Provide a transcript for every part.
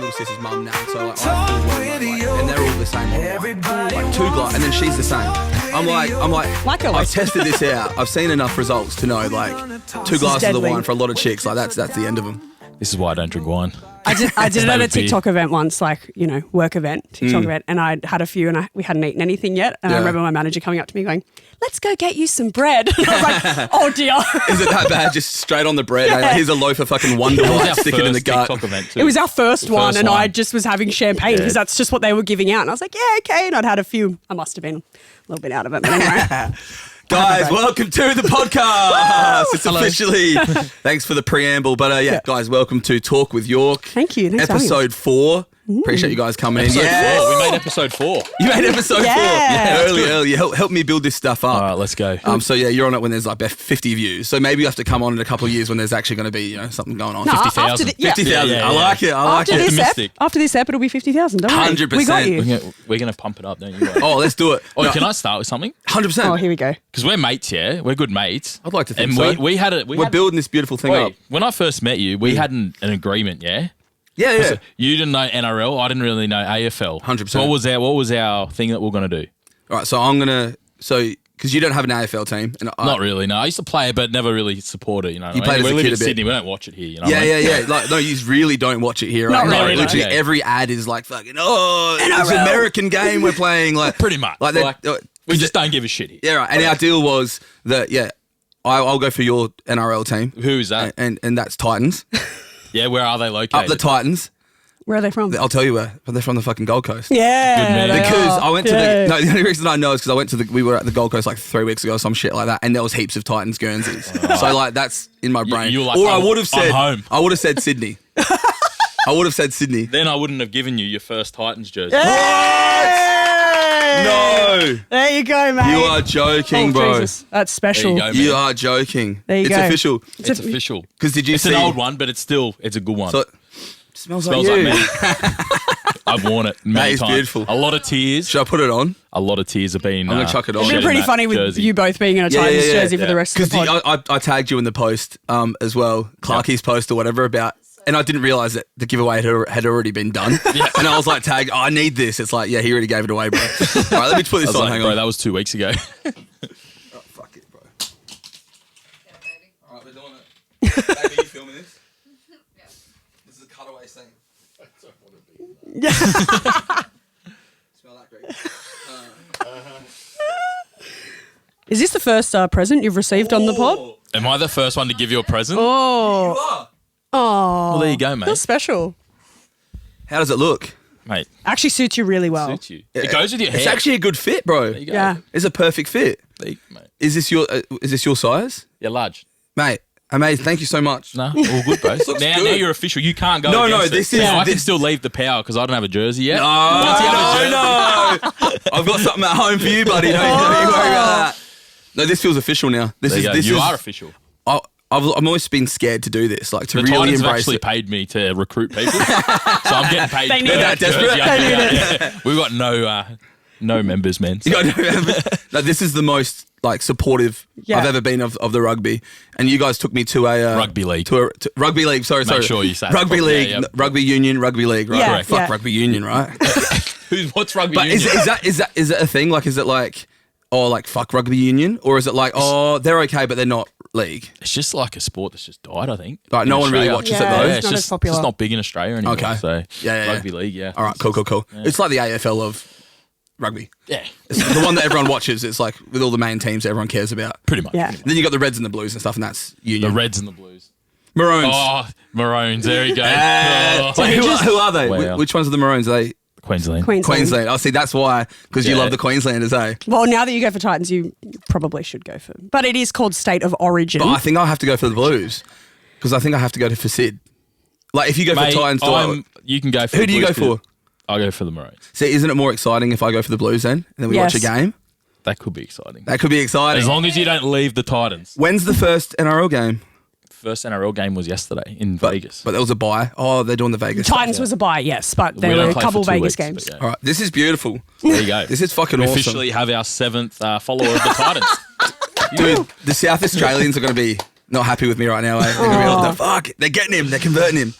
little sister's mum now, so like, and they're all the same. Like two glass, and then she's the same. I'm like, I've tested this out. I've seen enough results to know like two glasses of wine for a lot of chicks. Like that's the end of them. This is why I don't drink wine. I did it at a TikTok event once, like, you know, work event, TikTok event, and I had a few and we hadn't eaten anything yet. And I remember my manager coming up to me going, let's go get you some bread. And I was like, oh dear. Is it that bad? Just straight on the bread? Yeah. Like, here's a loaf of fucking Wonder White, stick it in the gut. It was our first one and I just was having champagne because that's just what they were giving out. And I was like, yeah, okay. And I'd had a few. I must have been a little bit out of it. But anyway. Guys, welcome to the podcast. It's officially, thanks for the preamble. But guys, welcome to Talk with York. Thank you. Thanks episode 4. Appreciate you guys coming in. Yes. 4. We made episode 4. You made episode 4. Yeah, early. Help me build this stuff up. All right, let's go. So you're on it when there's like 50 views. So maybe you have to come on in a couple of years when there's actually going to be something going on. No, 50,000. 50,000. I like it. After this ep, it'll be 50,000. Don't worry. 100%. We got you. We're going to pump it up, don't you? Oh, let's do it. Oh, can I start with something? 100%. Oh, here we go. Because we're mates, yeah? We're good mates. I'd like to think and so. We're building this beautiful thing up. When I first met you, we had an agreement, yeah? Yeah. So you didn't know NRL. I didn't really know AFL. 100%. So what was our thing that we're going to do? All right, so because you don't have an AFL team. And Not really, no. I used to play it, but never really support it, you know. You played as a we live kid in a bit. Sydney. We don't watch it here, you know. Yeah. Like, no, you really don't watch it here, right? Not really, Literally, no. every ad is like fucking, it's an American game we're playing. Like Pretty much. Like, we just don't give a shit here. Yeah, right. And our deal was that, I'll go for your NRL team. Who is that? And that's Titans. Yeah, where are they located? Up the Titans. Where are they from? I'll tell you where. But they're from the fucking Gold Coast. Yeah. Good man. Because I went to the only reason I know is because I went to we were at the Gold Coast like 3 weeks ago or some shit like that, and there was heaps of Titans Guernseys. So like that's in my brain. You were like, or I would have said, I'm home. I would have said Sydney. I would have said Sydney. Then I wouldn't have given you your first Titans jersey. No. There you go, mate. You are joking, bro. Jesus. That's special. There you go, You are joking. There you it's go. official. It's official. Because did you It's see? an old one, but it's a good one. So it smells Smells like you. like me. I've worn it many is times. beautiful. A lot of tears. Should I put it on? A lot of tears have been. I'm gonna chuck it on. It'd shed be pretty in that funny with jersey. you both being in a Titans jersey for the rest of the pod. Because I tagged you in the post as well, Clarkie's post or whatever about, and I didn't realise that the giveaway had already been done. And I was like, tagged, I need this. It's like, he already gave it away, bro. All right, let me put this on. Like, hang bro, on. that was 2 weeks ago. Oh, fuck it, bro. Yeah, baby. All right, we're doing it. Baby, you filming this? Yeah. This is a cutaway scene. I don't want to be Smell that great. Is this the first present you've received on the pod? Am I the first one to give you a present? Oh. You are. Oh. Well, there you go, mate. That's special. How does it look? Mate, Actually suits you really well. suits you. It goes with your hair. It's actually a good fit, bro. There you go. Yeah. It's a perfect fit. There you go, mate. Is this your size? Yeah, large. Mate, amazing. Thank you so much. No, all good, bro. looks now good. you're official. You can't go No, against this it. is- Now, I can this- still leave the power because I don't have a jersey yet. Oh, Once you have a jersey- no. I've got something at home for you, buddy. Don't you worry about that. No, this feels official now. There you go. You are official. I've always been scared to do this, like to The really Titans have embrace actually it. paid me to recruit people, so I'm getting paid. They need per that jersey. desperate. Yeah. We've got no members, man. So. No, this is the most like supportive Yeah. I've ever been of the rugby, and you guys took me to a Rugby league. to rugby league. Sorry, sure you say rugby that. league, Yeah, yeah. rugby union, rugby league. Right? Yeah, Right. Fuck yeah. rugby union, right? What's rugby But union? is that a thing? Like, is it like like fuck rugby union, or is it like they're okay but they're not league? It's just like a sport that's just died, I think. Like, no in one really Australia. watches Yeah, it though. it's not as popular. It's not big in Australia anymore. Okay. So Yeah. rugby league, yeah. All right, cool. Yeah. It's like the AFL of rugby. Yeah, It's the one that everyone watches. It's like with all the main teams that everyone cares about. pretty much. Yeah. Then you got the Reds and the Blues and stuff, and that's The union. Reds and the Blues. Maroons. Oh, Maroons. There you go. So Oh. who are they? Wow. Which ones are the Maroons? Are they Queensland. Queensland? Oh, see, that's why, because you Yeah. love the Queenslanders, eh? Well, now that you go for Titans, you probably should go for. But it is called State of Origin. But I think I have to go for the Blues because I think I have to go for Sid. Like, if you go Mate, for Titans, you can go for who the do you go Blues, for? I'll go for the Maroons. See, isn't it more exciting if I go for the Blues then, and then we watch a Yes. game? That could be exciting. That could be exciting. As long as you don't leave the Titans. When's the first NRL game? First NRL game was yesterday in Vegas. But there was a bye. Oh, they're doing the Vegas. Titans was a bye, yes, but We there don't were a play couple for 2 Vegas weeks, games. but yeah. All right, this is beautiful. There you go. This is fucking we awesome. officially have our 7th follower of the Titans. Dude, the South Australians are going to be not happy with me right now. Eh? They're going to be like, fuck, they're getting him. They're converting him.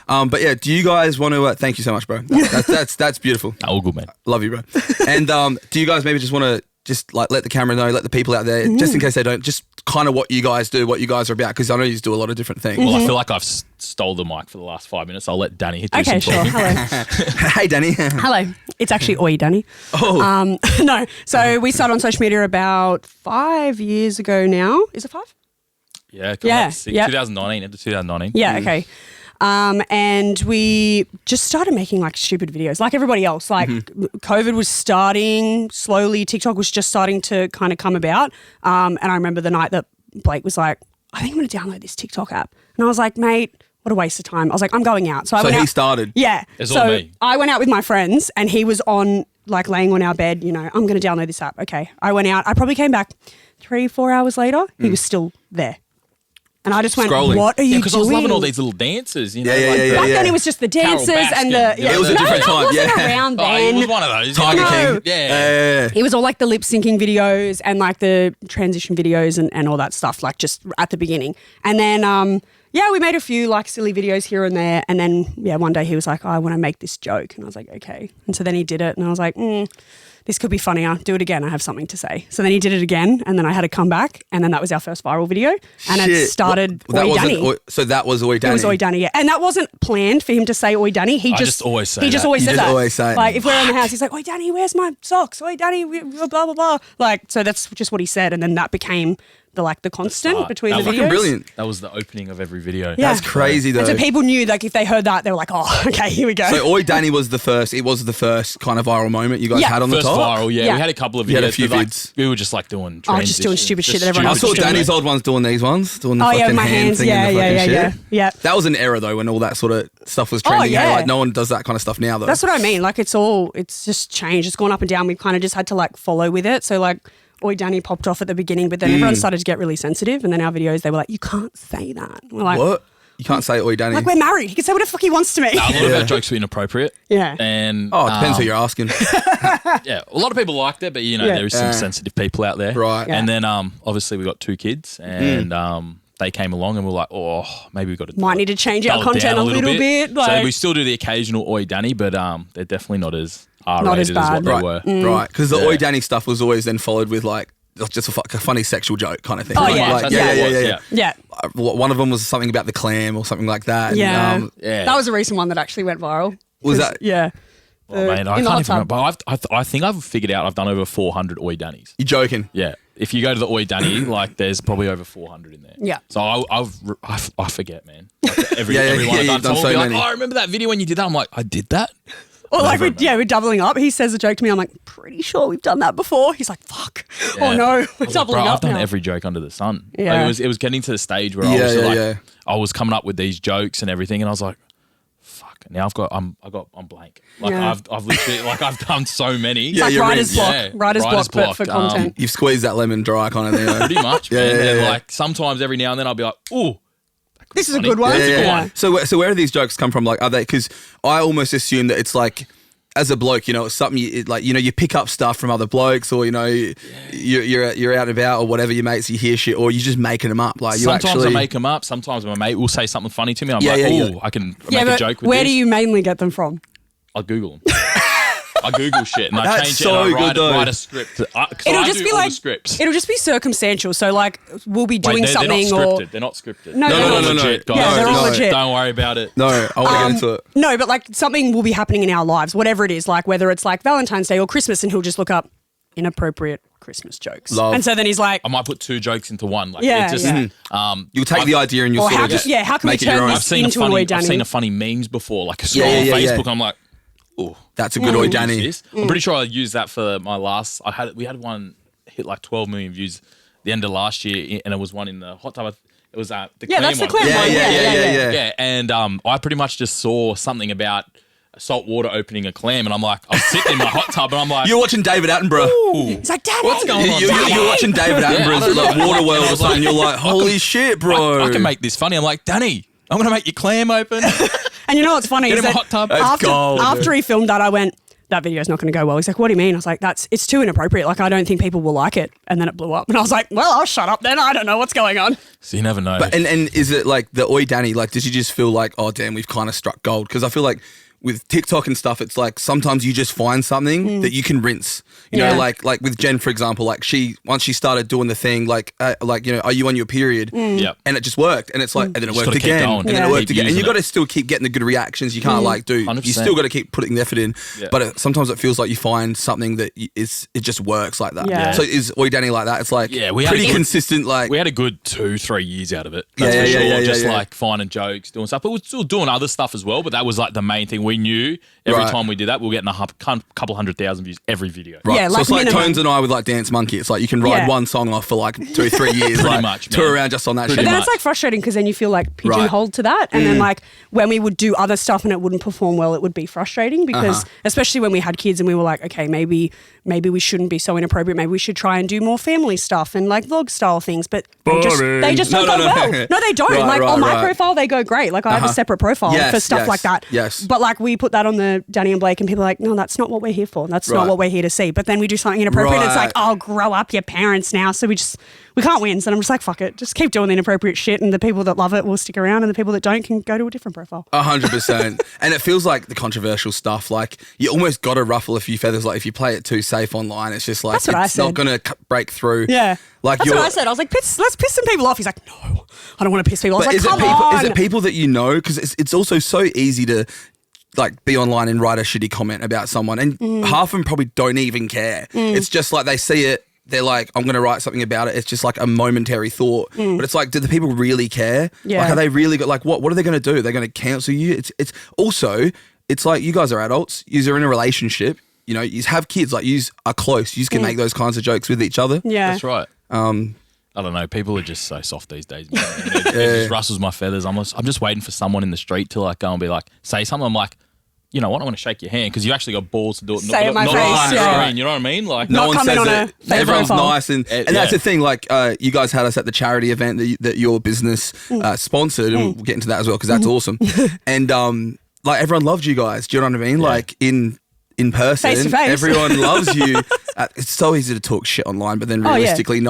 But yeah, do you guys want to? Thank you so much, bro. That's beautiful. All good, man. Love you, bro. And do you guys maybe just want to just like let the camera know, let the people out there, just in case they don't, just kind of what you guys do, what you guys are about, because I know you do a lot of different things. Well, I feel like I've stole the mic for the last 5 minutes. I'll let Dani do some sure. talking. Hello. Hey, Dani. Hello. It's actually Oi, Dani. Oh. No. So we started on social media about 5 years ago now. Is it 5? Yeah. Yeah, yep. 2019, into 2019. Yeah, okay. And we just started making like stupid videos like everybody else. Like COVID was starting slowly. TikTok was just starting to kind of come about. And I remember the night that Blake was like, I think I'm going to download this TikTok app. And I was like, mate, what a waste of time. I was like, I'm going out. So I went out. Started. Yeah. It's so all me. I went out with my friends and he was on like laying on our bed, you know, I'm going to download this app. Okay. I went out. I probably came back 3-4 hours later. He was still there. And I just went, Scrolling. what are you doing? Because I was loving all these little dances. You know, Back then it was just the dances and the... Baskin. It was a different time, Wasn't around Oh, then. he was one of those. Tiger King. Yeah. It was all like the lip syncing videos and like the transition videos and all that stuff, like just at the beginning. And then, we made a few like silly videos here and there. And then, one day he was like, I want to make this joke. And I was like, okay. And so then he did it and I was like, this could be funnier. Do it again. I have something to say. So then he did it again and then I had to come back and then that was our first viral video. And it started Oi Dani. So that was Oi Dani. It was Oi Dani, yeah. And that wasn't planned for him to say Oi Dani. He just always say He just that. always You says just that. always say it. Like if we're in the house, he's like, Oi Dani, where's my socks? Oi Dani, blah, blah, blah. Like, so that's just what he said. And then that became the constant start. between That the was videos. Brilliant. That was the opening of every video. Yeah. That's crazy though. And so people knew, like, if they heard that, they were like, oh, okay, here we go. So Oi Dani was the first. It was the first kind of viral moment you guys had on First the top. viral, Yeah. We had a couple of videos. You had a few but, like, vids. we were just like doing just doing stupid shit that everyone I else saw was doing. Dani's old ones doing these ones, doing the fucking with my hand hands. thing Yeah, and the fucking yeah. shit. Yeah. That was an era though when all that sort of stuff was trending. yeah. Hey, like no one does that kind of stuff now though. That's what I mean. Like it's just changed. It's gone up and down. We've kind of just had to like follow with it. So like Oi Dani popped off at the beginning, but then everyone started to get really sensitive. And then our videos, they were like, you can't say that. We're like, What? You can't say Oi Dani. Like we're married. He can say whatever the fuck he wants to me. A lot of our jokes were inappropriate. Yeah. And Oh, it depends who you're asking. yeah, a lot of people liked it, but you know, Yeah. there is some sensitive people out there. Right. Yeah. And then obviously we got 2 kids and they came along and we're like, oh, maybe we got to Might need to change our dull it content down a little bit. So Like, we still do the occasional Oi Dani, but they're definitely not as Not R-rated as as what bad. they Right. were. Right. Because the Yeah. Oi Dani stuff was always then followed with like just a funny sexual joke kind of thing. Oh, Like, yeah. like, That's yeah, what yeah, it was, yeah, yeah. One of them was something about the clam or something like that. Yeah. And, Yeah. That was a recent one that actually went viral. Was that- Yeah. Oh, man, I in the hot can't even tub. remember. I think I've figured out I've done over 400 Oi Danis. You're joking. Yeah. If you go to the Oi Dani, like there's probably over 400 in there. Yeah. So I forget, man. Like every Yeah, one I've you've done. done Someone so will be like, many. oh, I remember that video when you did that. I'm like, I did that? Or like, Never, we're doubling up. He says a joke to me. I'm like, pretty sure we've done that before. He's like, fuck. Yeah. Oh no, I we're was like, doubling bro, up I've done now. every joke under the sun. Yeah. Like, it was getting to the stage where Yeah, I was yeah, like, yeah. I was coming up with these jokes and everything, and I was like, fuck. Now I'm blank. Like Yeah. I've literally I've done so many. It's like you're writer's in. block. Yeah, Writer's block, but for content. You've squeezed that lemon dry kind of thing. Pretty much, Yeah, man. yeah, And yeah. like sometimes every now and then I'll be like, ooh, This is a funny. good one. That's a good Yeah. one. So where do these jokes come from? Like, are they? Because I almost assume that it's like, as a bloke, you know, it's something you pick up stuff from other blokes, or you know, you're out and about or whatever, your mates, you hear shit, or you're just making them up. Like you sometimes actually I make them up. Sometimes my mate will say something funny to me. I'm Yeah, like, yeah, ooh, yeah. I can Yeah, make a but joke with where this. do you mainly get them from? I Google them. I Google shit and I That's change so it and I good though. write a script. It'll just be like scripts. it'll just be circumstantial. So like we'll be doing Wait, they're something not or scripted. They're not scripted. No, they're no, all no, no. legit, guys. Yeah, they're all Just legit. Don't worry about it. No, I want to get into it. no, but like something will be happening in our lives, whatever it is, like whether it's like Valentine's Day or Christmas, and he'll just look up inappropriate Christmas jokes. Love. And so then he's like, I might put 2 jokes into one. Like, Yeah, it just, yeah. You'll take the idea and you'll or sort how of can, just how can we make it your turn own. this I've seen into an Oi I've seen Dani? a funny memes before. Like I scroll Yeah, on yeah, yeah. Facebook, I'm like, oh, That's a good Oi what's Dani. this? I'm pretty sure I used that for my last. We had one hit like 12 million views the end of last year, and it was one in the hot tub. It was the Yeah, clam that's the one. clam Yeah, one. yeah. Yeah, and I pretty much just saw something about salt water opening a clam, and I'm like, I was sitting in my hot tub, and I'm like, You're watching David Attenborough. He's like, Daddy, what's going on? You're watching David I Attenborough's don't know. like Waterworld I or was something. like, You're like, holy shit, bro. I can make this funny. I'm like, Danny, I'm gonna make your clam open. And you know what's funny Get is in my that hot tub. That's gold, after he filmed that, I went, that video is not going to go well. He's like, what do you mean? I was like, it's too inappropriate. Like, I don't think people will like it. And then it blew up. And I was like, well, I'll shut up then. I don't know what's going on. So you never know. But, and is it like the Oi Dani, like, did you just feel like, oh, damn, we've kind of struck gold? Because I feel like with TikTok and stuff, it's like sometimes you just find something that you can rinse. You know, like with Jen, for example, like once she started doing the thing, like you know, are you on your period? Yep. And it just worked, and it's like, and then it worked again, and then it worked again, and you got to still keep getting the good reactions. You can't like do. 100%. You still got to keep putting the effort in. Yeah. But sometimes it feels like you find something that it just works like that. Yeah. So is Oi Dani like that? It's like pretty consistent. Like we had a good 2-3 years out of it. That's for sure. Just like finding jokes, doing stuff, but we're still doing other stuff as well. But that was like the main thing. We knew every time we did that, we were getting a couple 100,000 views every video. Right. Yeah, so like it's like minimum. Tones and I with like Dance Monkey. It's like you can ride one song off for like 2-3 years, like much, tour around just on that shit. But then it's like frustrating because then you feel like pigeonholed to that. And then like when we would do other stuff and it wouldn't perform well, it would be frustrating because especially when we had kids and we were like, okay, maybe we shouldn't be so inappropriate. Maybe we should try and do more family stuff and like vlog style things. But they just don't go well. No, they don't. Like on my profile, they go great. Like I have a separate profile for stuff like that. Yes. But like we put that on the Dani and Blake and people are like, no, that's not what we're here for. That's not what we're here to see. But then we do something inappropriate and it's like, oh, grow up, your parents now. So we can't win. So I'm just like, fuck it. Just keep doing the inappropriate shit and the people that love it will stick around and the people that don't can go to a different profile. 100%. And it feels like the controversial stuff, like you almost got to ruffle a few feathers. Like if you play it too safe online, it's just like, it's not going to break through. Yeah. Like that's what I said. I was like, let's piss some people off. He's like, no, I don't want to piss people off. I was like, come on. Is it people that you know? Because it's also so easy to like be online and write a shitty comment about someone and half of them probably don't even care. It's just like they see it, they're like, I'm going to write something about it. It's just like a momentary thought. But it's like, do the people really care? Yeah. Like, are they really like, what are they going to do? They're going to cancel you? It's also, it's like you guys are adults. You're in a relationship. You know, you have kids. Like, you are close. You can make those kinds of jokes with each other. Yeah. That's right. I don't know. People are just so soft these days. Man. It just rustles my feathers. I'm just waiting for someone in the street to like go and be like, say something. I'm like, you know what? I want to shake your hand because you actually got balls to do it. Say it, my not face, on the screen. You know what I mean? Like no one says on it. Everyone's profile. nice, and that's the thing. Like you guys had us at the charity event that your business sponsored, and we'll get into that as well because that's awesome. And like everyone loved you guys. Do you know what I mean? Like in person, face to face. everyone loves you. It's so easy to talk shit online, but then realistically,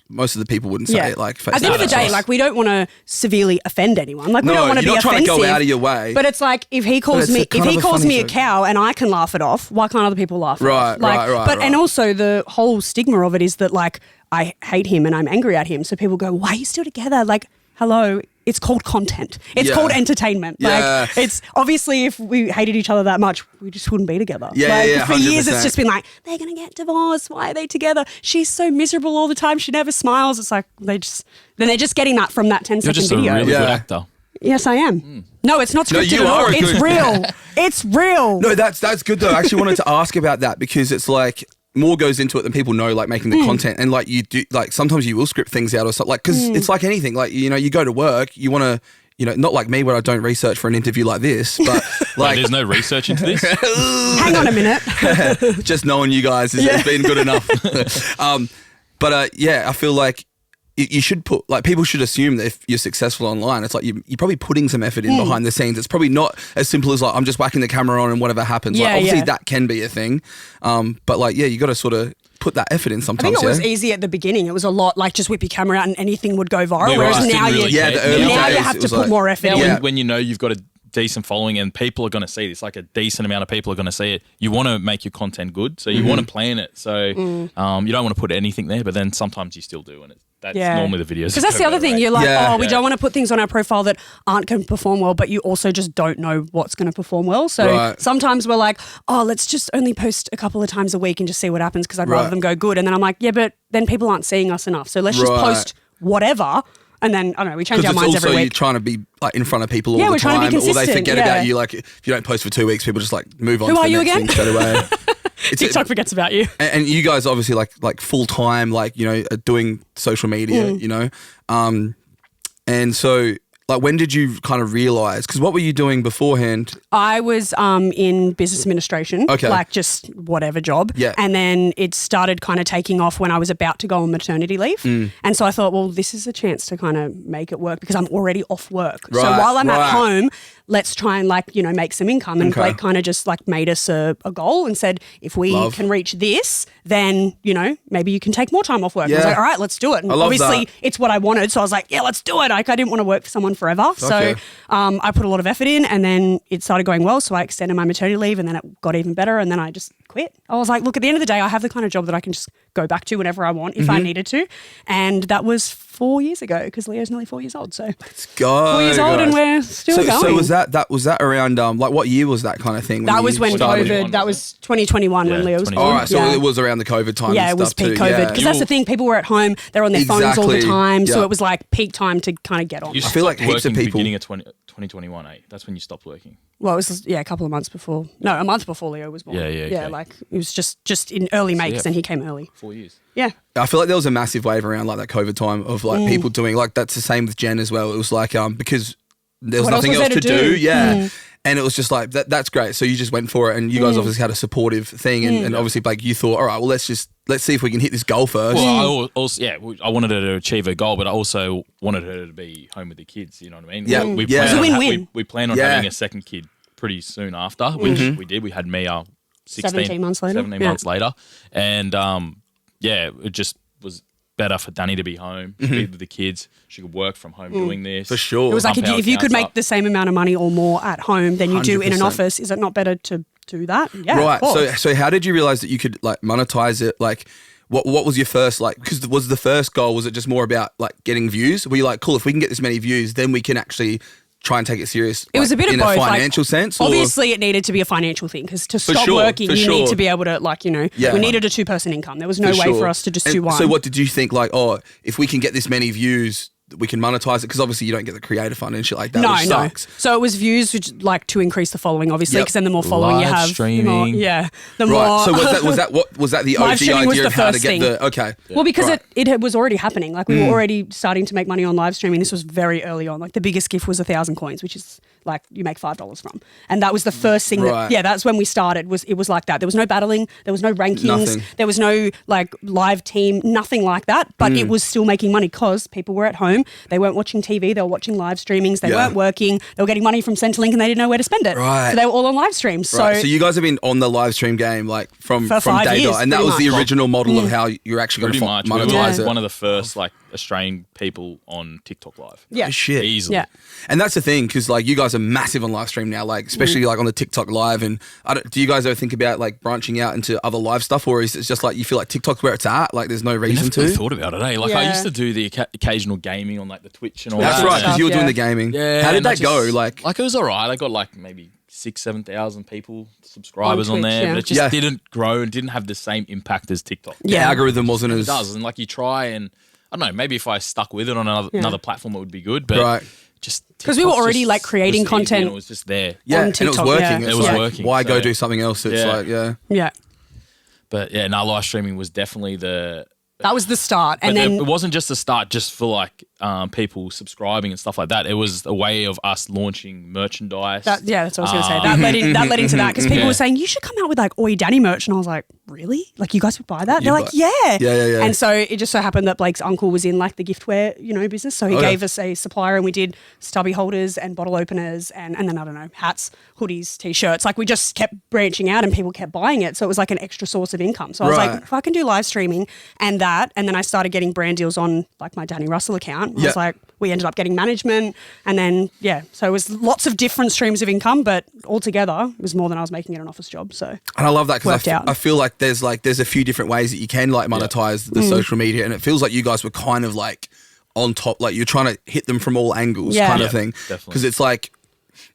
most of the people wouldn't say it. Like face at the end of the day, like we don't want to severely offend anyone. Like we don't want to be offensive. You're not trying to go out of your way. But it's like if he calls me a cow and I can laugh it off, why can't other people laugh? Right, like, right. But and also the whole stigma of it is that like I hate him and I'm angry at him. So people go, why are you still together? Like, hello. It's called content. It's called entertainment. Yeah. Like it's obviously if we hated each other that much, we just wouldn't be together. Yeah, for 100%. years it's just been like, they're gonna get divorced. Why are they together? She's so miserable all the time. She never smiles. It's like they're just getting that from that 10-second you're just video. a really good actor. Yes, I am. No, it's not scripted you at all. are It's good. real. It's real. No, that's good though. I actually wanted to ask about that because it's like more goes into it than people know, like making the content. And like you do, like sometimes you will script things out or something, like, because it's like anything, like, you know, you go to work, you want to, you know, not like me where I don't research for an interview like this, but like. There's no research into this? Hang on a minute. Just knowing you guys has been good enough. I feel like you should put, like, people should assume that if you're successful online, it's like you're probably putting some effort in behind the scenes. It's probably not as simple as like, I'm just whacking the camera on and whatever happens. Like, obviously that can be a thing. But like, you got to sort of put that effort in sometimes. I think it was easy at the beginning. It was a lot like just whip your camera out and anything would go viral. Yeah, whereas right. now Really you days, have it to was put like- more effort Now, in. when you know you've got a decent following and people are going to see this, like a decent amount of people are going to see it, you want to make your content good. So you want to plan it. So you don't want to put anything there, but then sometimes you still do. And that's normally the videos. Because that's the other thing. You're like, we don't want to put things on our profile that aren't going to perform well, but you also just don't know what's going to perform well. So sometimes we're like, let's just only post a couple of times a week and just see what happens because I'd rather them go good. And then I'm like, yeah, but then people aren't seeing us enough. So let's just post whatever. And then, I don't know, we change our minds every week. You're trying to be like in front of people all the we're time, trying to be or they consistent, forget about you. Like if you don't post for 2 weeks, people just like move on Who to are the you next again? thing straight away. TikTok forgets about you. And you guys obviously like full time, like, you know, are doing social media, you know, and so like when did you kind of realize? Because what were you doing beforehand? I was in business administration, like just whatever job. Yeah. And then it started kind of taking off when I was about to go on maternity leave. And so I thought, well, this is a chance to kind of make it work because I'm already off work. So while I'm at home, let's try and like, you know, make some income. And Blake kind of just like made us a goal and said, if we can reach this, then, you know, maybe you can take more time off work. I was like, all right, let's do it. And obviously it's what I wanted. So I was like, yeah, let's do it. Like I didn't want to work for someone forever. I put a lot of effort in, and then it started going well. So I extended my maternity leave, and then it got even better. And then I just quit. I was like, look, at the end of the day, I have the kind of job that I can just go back to whenever I want if I needed to. And that was 4 years ago, because Leo's nearly 4 years old. So let's go. 4 years old, and we're still going. So was that around like what year was that kind of thing? That was when COVID. That was 2021 when Leo was born. All right, so it was around the COVID time. Yeah, it was peak COVID, because that's the thing. People were at home. They're on their phones all the time. So it was like peak time to kind of get on. I feel like heaps of people. Beginning of 2021, That's when you stopped working. Well, it was a couple of months before. No, a month before Leo was born. Yeah, like it was just in early May, because then he came early. 4 years. Yeah. I feel like there was a massive wave around like that COVID time of like people doing like that's the same with Jen as well. It was like because there was nothing else to do. Yeah. And it was just like that's great. So you just went for it, and you guys obviously had a supportive thing, and obviously like you thought, all right, well let's see if we can hit this goal first. Well, I wanted her to achieve her goal, but I also wanted her to be home with the kids. You know what I mean? Yeah, we It was a win-win. We plan on having a second kid pretty soon after, which we did. We had Mia 17 months later. 17 months later, and it just was better for Dani to be home, be with the kids. She could work from home doing this. For sure. It was like if you could make the same amount of money or more at home than you do in an 100%. office, is it not better to do that? Yeah, right. Of course. So how did you realize that you could like monetize it? Like what was your first like, because was the first goal, was it just more about like getting views? Were you like, cool, if we can get this many views, then we can actually try and take it serious? It was a bit in of both. In a financial sense? Or? Obviously, it needed to be a financial thing, because to stop working, you need to be able to, like, you know, we needed a two-person income. There was no way for us to just do one. So what did you think, like, if we can get this many views, we can monetize it? Because obviously you don't get the creator fund and shit like that, which sucks. So it was views, which like to increase the following, obviously, because then the more following you have, streaming. the more, the more. So was that the OG idea of how to get the Well, because it was already happening. Like we were already starting to make money on live streaming. This was very early on. Like the biggest gift was 1,000 coins, which is like you make $5 from, and that was the first thing that's when we started. It was like that. There was no battling, there was no rankings, there was no like live team, nothing like that. But it was still making money because people were at home. They weren't watching TV. They were watching live streamings. They weren't working. They were getting money from Centrelink, and they didn't know where to spend it. Right. So they were all on live streams. So you guys have been on the live stream game like from day 5 years, dot, and that was the original model of how you're actually going to monetize it. One of the first like Australian people on TikTok Live. Yeah. Oh, shit. Easily. Yeah. And that's the thing, because like you guys are massive on live stream now, like especially like on the TikTok Live. And do you guys ever think about like branching out into other live stuff, or is it just like you feel like TikTok's where it's at? Like there's no reason to. I thought about it, eh? Like I used to do the occasional gaming on like the Twitch and all That's that. right, because you were doing the gaming. Yeah. How did that go? Like it was all right. I got like maybe 6,000-7,000 people, subscribers on Twitch, there, but it just Yeah. didn't grow and didn't have the same impact as TikTok. the algorithm wasn't It as does, and like you try and I don't know, maybe if I stuck with it on another platform, it would be good. But just because we were already like creating content. And it was just there. on TikTok, and it was working. yeah. It's It was like, working, why go so- do something else? It's like Yeah. But yeah, live streaming was definitely the. That was the start, and But then it wasn't just a start, just for like people subscribing and stuff like that. It was a way of us launching merchandise. that's what I was going to say. That led into that, because people were saying you should come out with like Oi Dani merch, and I was like, really? Like you guys would buy that? They're like, yeah. And so it just so happened that Blake's uncle was in like the giftware, business. So he gave us a supplier, and we did stubby holders and bottle openers, and then I don't know, hats, hoodies, t-shirts. Like we just kept branching out, and people kept buying it. So it was like an extra source of income. So I was like, if I can do live streaming and that, and then I started getting brand deals on like my Danny Russell account. I was like, we ended up getting management, and then so it was lots of different streams of income, but altogether it was more than I was making in an office job. So And I love that, because Worked I feel like there's a few different ways that you can like monetize the social media, and it feels like you guys were kind of like on top, like you're trying to hit them from all angles, kind of thing. Because it's like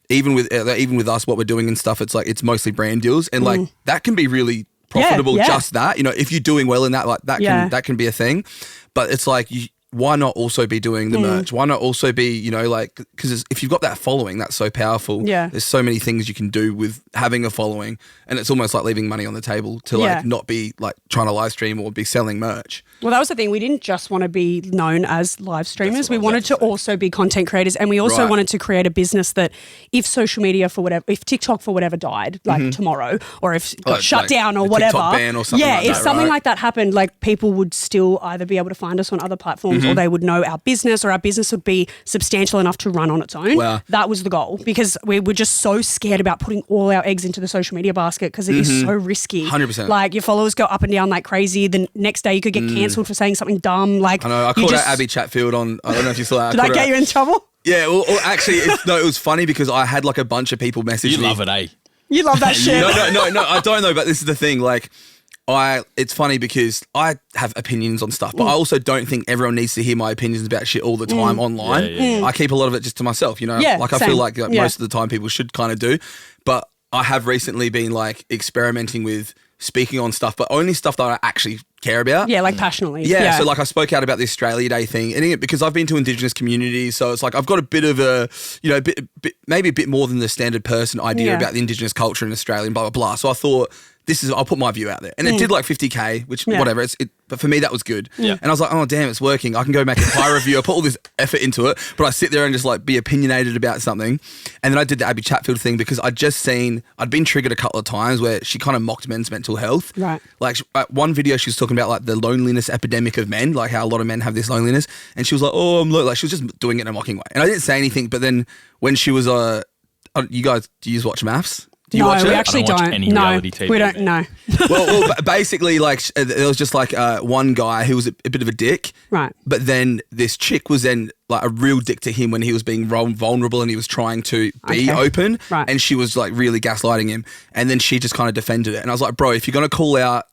even with us, what we're doing and stuff, it's like it's mostly brand deals, and like that can be really profitable. Just that, if you're doing well in that, like that can be a thing. But it's like why not also be doing the merch? Why not also be, like, because if you've got that following, that's so powerful. Yeah. There's so many things you can do with having a following, and it's almost like leaving money on the table to like not be like trying to live stream or be selling merch. Well, that was the thing. We didn't just want to be known as live streamers. We wanted to also be content creators, and we also wanted to create a business that if social media if TikTok for whatever died, like tomorrow, or if it got shut down or whatever, TikTok ban or something like if that, something like that happened, like people would still either be able to find us on other platforms names or they would know our business, or our business would be substantial enough to run on its own. Wow. That was the goal, because we were just so scared about putting all our eggs into the social media basket, because it is so risky. 100%. Like, your followers go up and down like crazy. The next day you could get cancelled for saying something dumb. Like, I know. I called out Abby Chatfield on. I don't know if you saw that. Did that get you in trouble? Yeah. Well, actually, it was funny because I had like a bunch of people message me. You love it, eh? You love that shit. No, I don't know. But this is the thing. Like, it's funny because I have opinions on stuff, but I also don't think everyone needs to hear my opinions about shit all the time online. I keep a lot of it just to myself, you know? Yeah, like, I same. feel like most of the time people should kind of do. But I have recently been like experimenting with speaking on stuff, but only stuff that I actually care about. Yeah, like passionately. Yeah, so like I spoke out about the Australia Day thing, and because I've been to Indigenous communities, so it's like I've got a bit of a, maybe a bit more than the standard person idea about the Indigenous culture in Australia and blah, blah, blah. So I thought, I'll put my view out there. And it did like 50K, which whatever, but for me that was good. Yeah. And I was like, oh damn, it's working. I can go make a pie review. I put all this effort into it, but I sit there and just like be opinionated about something. And then I did the Abby Chatfield thing because I'd been triggered a couple of times where she kind of mocked men's mental health. Right. Like one video she was talking about like the loneliness epidemic of men, like how a lot of men have this loneliness. And she was like, oh, like she was just doing it in a mocking way. And I didn't say anything, but then when she was, you guys, do you watch MAFS? Do you watch it? We actually I don't watch any reality TV. We don't know. well, basically, like there was just like one guy who was a bit of a dick, Right. But then this chick was then like a real dick to him when he was being vulnerable and he was trying to be open, Right. And she was like really gaslighting him, and then she just kind of defended it. And I was like, bro, if you're gonna call out,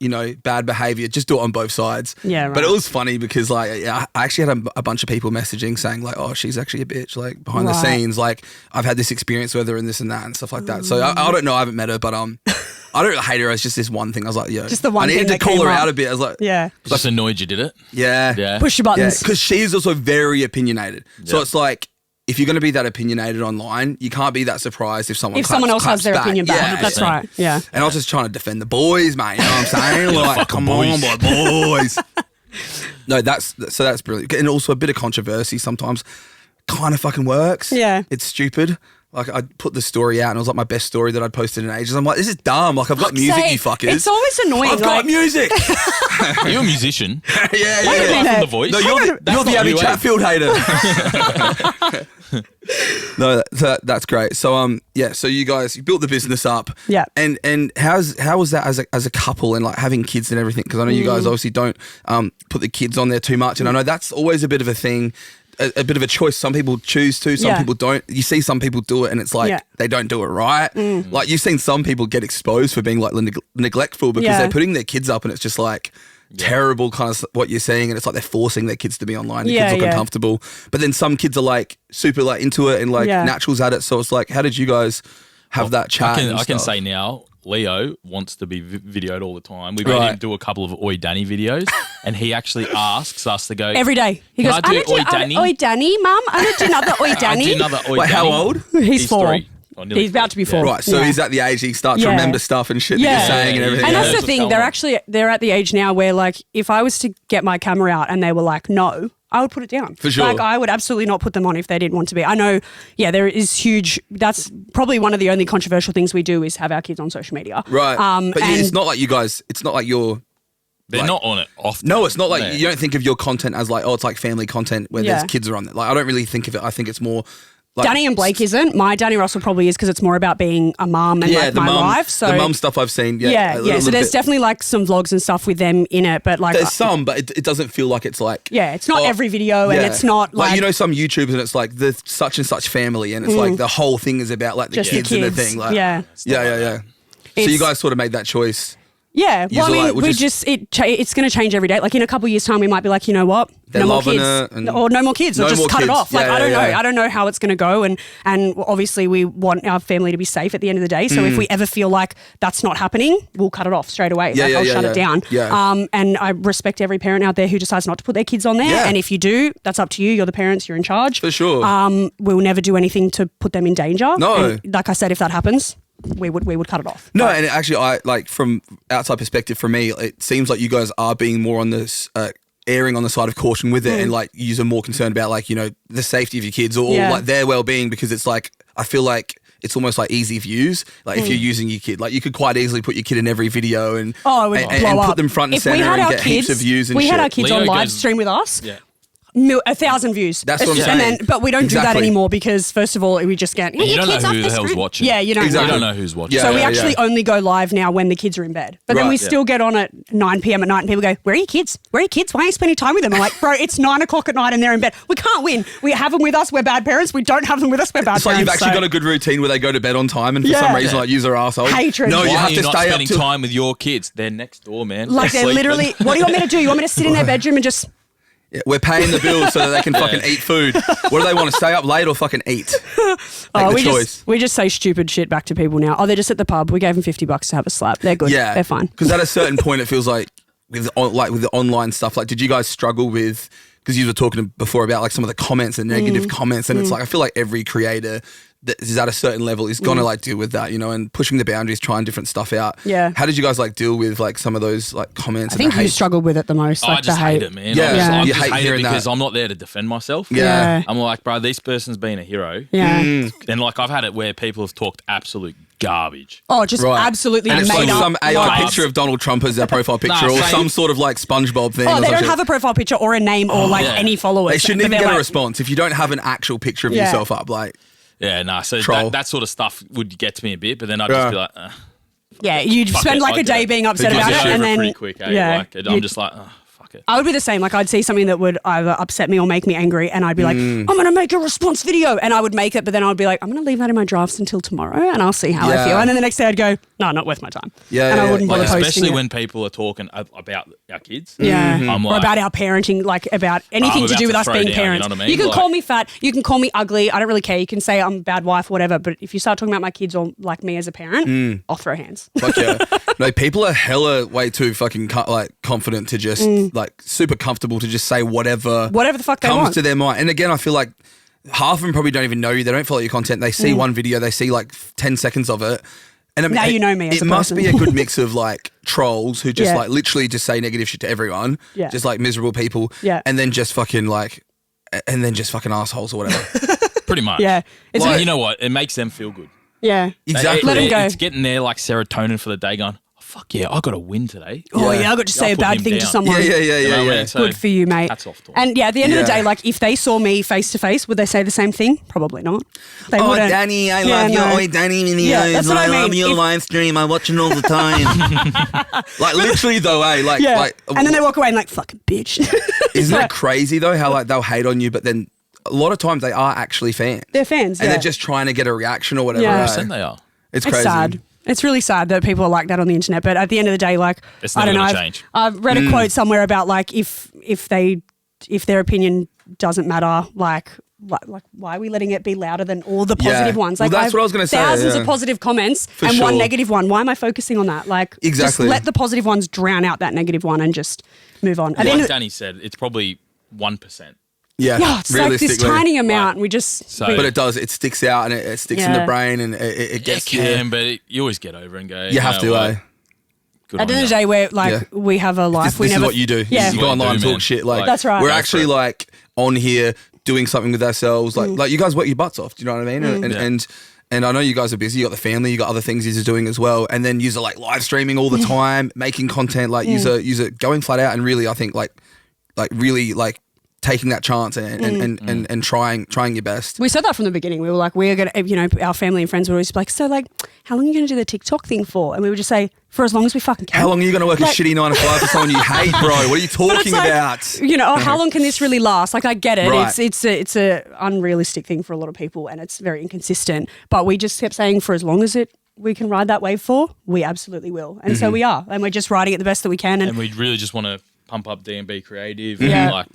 bad behavior, just do it on both sides. Yeah, right. But it was funny because like I actually had a bunch of people messaging saying like, oh, she's actually a bitch, like behind the scenes, like I've had this experience with her and this and that and stuff like that. So I don't know, I haven't met her, but I don't hate her. It's just this one thing. I was like, just the one I needed thing to call her up. out a bit. I was like, Yeah. Just annoyed you did it. yeah. Push your buttons. Because she's also very opinionated. So it's like, if you're going to be that opinionated online, you can't be that surprised if someone else has their opinion back. Yeah, That's right. Yeah. And I was just trying to defend the boys, mate. You know what I'm saying? Like, come on, my boys. No, that's brilliant. And also a bit of controversy sometimes kind of fucking works. Yeah. It's stupid. Like, I put the story out and it was like my best story that I'd posted in ages. I'm like, this is dumb. Like, I've got music, you fuckers. It's always annoying. I've got music. You're a musician. yeah. From The Voice. No, you're the Abby Chatfield hater. No, that's great. So so you guys, you built the business up. Yeah. And how was that as a couple and like having kids and everything? Because I know you guys obviously don't put the kids on there too much, and I know that's always a bit of a thing. A bit of a choice. Some people choose to, some people don't. You see some people do it and it's like they don't do it right. Like you've seen some people get exposed for being like neglectful because they're putting their kids up and it's just like terrible kind of what you're seeing, and it's like they're forcing their kids to be online. The kids look uncomfortable. But then some kids are like super like into it and like naturals at it. So it's like, how did you guys have that chat? I can say now, Leo wants to be videoed all the time. We made him do a couple of Oi Dani videos, and he actually asks us to go every day. He Can goes, I do Oi Dani? Oi Dani, Mum. I'm going to do another Oi Dani. do another Oi Wait, Dani. how old? He's 4. 3. Oh, nearly He's about to be 4. Right, so he's at the age he starts to remember stuff and shit that you're saying and everything. And Yeah, that's the that's thing. what's They're at the age now where like if I was to get my camera out and they were like, no, I would put it down. For sure. Like I would absolutely not put them on if they didn't want to be. I know, there is huge, that's probably one of the only controversial things we do is have our kids on social media. Right. But it's not like you guys, it's not like you're... They're not on it often. No, it's not like, you don't think of your content as like, oh, it's like family content where there's kids are on it. Like I don't really think of it. I think it's more... Like, Dani and Blake isn't. My Dani Russell probably is because it's more about being a mum and like my life. So the mum stuff I've seen. So there's definitely like some vlogs and stuff with them in it, but like there's some, but it doesn't feel like it's like it's not every video and it's not like some YouTubers and it's like the such and such family and it's like the whole thing is about like the kids and the thing. Like, yeah. So you guys sort of made that choice. Yeah, well, I mean, like, it's going to change every day. Like in a couple of years' time, we might be like, you know what, they're no more loving kids, it or no more kids, or just cut it off. Like I don't know, yeah. I don't know how it's going to go, and obviously we want our family to be safe at the end of the day. So if we ever feel like that's not happening, we'll cut it off straight away. I'll shut it down. Yeah. And I respect every parent out there who decides not to put their kids on there. Yeah. And if you do, that's up to you. You're the parents. You're in charge. For sure. We'll never do anything to put them in danger. No. And like I said, if that happens, we would cut it off. No, and actually, I like from outside perspective, for me, it seems like you guys are being more on this erring on the side of caution with it, and like you're more concerned about like the safety of your kids or like their well-being, because it's like I feel like it's almost like easy views. Like if you're using your kid, like you could quite easily put your kid in every video and it would blow and up. put them front and center and get heaps of views and shit. We had our kids Leo on live goes- stream with us. Yeah. 1,000 views. That's what I'm saying. But we don't do that anymore because, first of all, we just get you don't know who the hell's watching. Yeah, you don't You don't know who's watching. So we actually only go live now when the kids are in bed. But then we still get on at 9 p.m. at night and people go, where are your kids? Where are your kids? Why are you spending time with them? I'm like, bro, it's 9 o'clock at night and they're in bed. We can't win. We have them with us. We're bad parents. We don't have them with us. We're bad parents. It's like you've actually got a good routine where they go to bed on time and for some reason like use are assholes. Hatred. No, Why you have are you to not stay up spending time with your kids? They're next door, man. Like they're literally, what do you want me to do? You want me to sit in their bedroom and just... Yeah, we're paying the bills so that they can fucking eat food. What do they want to stay up late or fucking eat? We just say stupid shit back to people now. Oh, they're just at the pub. We gave them $50 to have a slap. They're good. Yeah, they're fine. Because at a certain point, it feels like with the online stuff. Like, did you guys struggle with? Because you were talking before about like some of the comments and negative comments, and it's like I feel like every creator that is at a certain level is gonna like deal with that, you know, and pushing the boundaries, trying different stuff out. Yeah. How did you guys like deal with like some of those like comments? I think you struggled with it the most. Like I just the hate it, man. Yeah. I You just hate hate it hearing because that. I'm not there to defend myself. Yeah. I'm like, bro, this person's been a hero. Yeah. And like I've had it where people have talked absolute garbage. Oh, just absolutely and it's made like up some AI lies. picture of Donald Trump as their profile picture, or same. some sort of like SpongeBob thing. Oh, or they some don't shit. have a profile picture or a name or like any followers. They shouldn't But even they're get a like- response if you don't have an actual picture of yourself up. Like, Yeah, nah. So Troll. that sort of stuff would get to me a bit, but then I'd just be like, Yeah, you'd fuck spend it, like I a day get it. being upset Because about it's it, and over then pretty quick. Like, I'm just like, oh, fuck it. I would be the same. Like I'd see something that would either upset me or make me angry, and I'd be like, I'm going to make a response video, and I would make it, but then I would be like, I'm going to leave that in my drafts until tomorrow, and I'll see how I feel. And then the next day I'd go, no, not worth my time. And I wouldn't bother Like, posting especially it. when people are talking about our kids. Yeah, I'm or like, about our parenting, like about anything to about do with to us throw being down, parents. you know what I mean? You can Like- call me fat, you can call me ugly. I don't really care. You can say I'm a bad wife or whatever. But if you start talking about my kids or like me as a parent, I'll throw hands. fuck yeah. No, people are hella way too fucking like confident to just like super comfortable to just say whatever Whatever the fuck they comes want. to their mind. And again, I feel like half of them probably don't even know you. They don't follow your content. They see one video, they see like 10 seconds of it. And I mean, Now you know me as it a must person. be a good mix of like trolls who just Yeah. like literally just say negative shit to everyone. Yeah. Just like miserable people. Yeah. And then just fucking like, and then just fucking assholes or whatever. pretty much. Yeah, it's Like, a bit- you know what? It makes them feel good. yeah. Exactly. Let 'em go. It's getting their like serotonin for the day going, oh, fuck yeah, I got to win today. Oh Yeah. yeah, I got to say I'll a put bad him thing to down. someone. Yeah. You know what I mean? So Good for you, mate. hats off to 'em. And yeah, at the end of the Yeah. day, like if they saw me face to face, would they say the same thing? Probably not. They Oh, wouldn't. Danny, I Yeah, love your no. Oi, Danny videos. Yeah, that's what I love mean. your If- live stream. I watch it all the time. Like literally though, like, Yeah, like, and then they walk away and like fucking bitch. isn't it crazy though how like they'll hate on you, but then a lot of times they are actually fans. They're fans, and yeah. they're just trying to get a reaction or whatever. Yeah. eh? 100% they are. It's It's crazy. sad. It's really sad that people are like that on the internet. But at the end of the day, like It's I never don't know. gonna I've, change. I've read a quote somewhere about like if their opinion doesn't matter, like why are we letting it be louder than all the positive ones? Well, Like that's what I was gonna say, Thousands yeah. of positive comments For and one sure. negative one. Why am I focusing on that? Like Exactly. just let the positive ones drown out that negative one and just move on. At the end Like of Danny said, it's probably 1%. Yeah, yeah, it's like this realistically. tiny amount. We just So- But it does. It sticks out and it sticks in the Yeah. brain and it It gets can, but you always get over and go. You have to, eh? Good at the on end of ya. the day, we're like Yeah. we have a life. This we is never, what you do. Yeah, You go what you online and do, talk man. shit. Like That's right. We're Go for actually it. like on here doing something with ourselves. Like you guys work your butts off. Do you know what I mean? And, Yeah. and I know you guys are busy. You got the family. You got other things you're doing as well. And then you're like live streaming all the time, making content. Like you're going flat out and really, I think like really like taking that chance and trying your best. We said that from the beginning. We were like, we're going to, you know, our family and friends were always like, so like, how long are you going to do the TikTok thing for? And we would just say, for as long as we fucking can. How long are you going to work Like- a shitty 9 to 5 for someone you hate, bro? What are you But it's talking like, about? You know, how long can this really last? Like, I get it. Right. It's a unrealistic thing for a lot of people and it's very inconsistent. But we just kept saying for as long as we can ride that wave for, we absolutely will. And so we are. And we're just riding it the best that we can. And And we really just want to pump up D&B creative. Yeah. And like,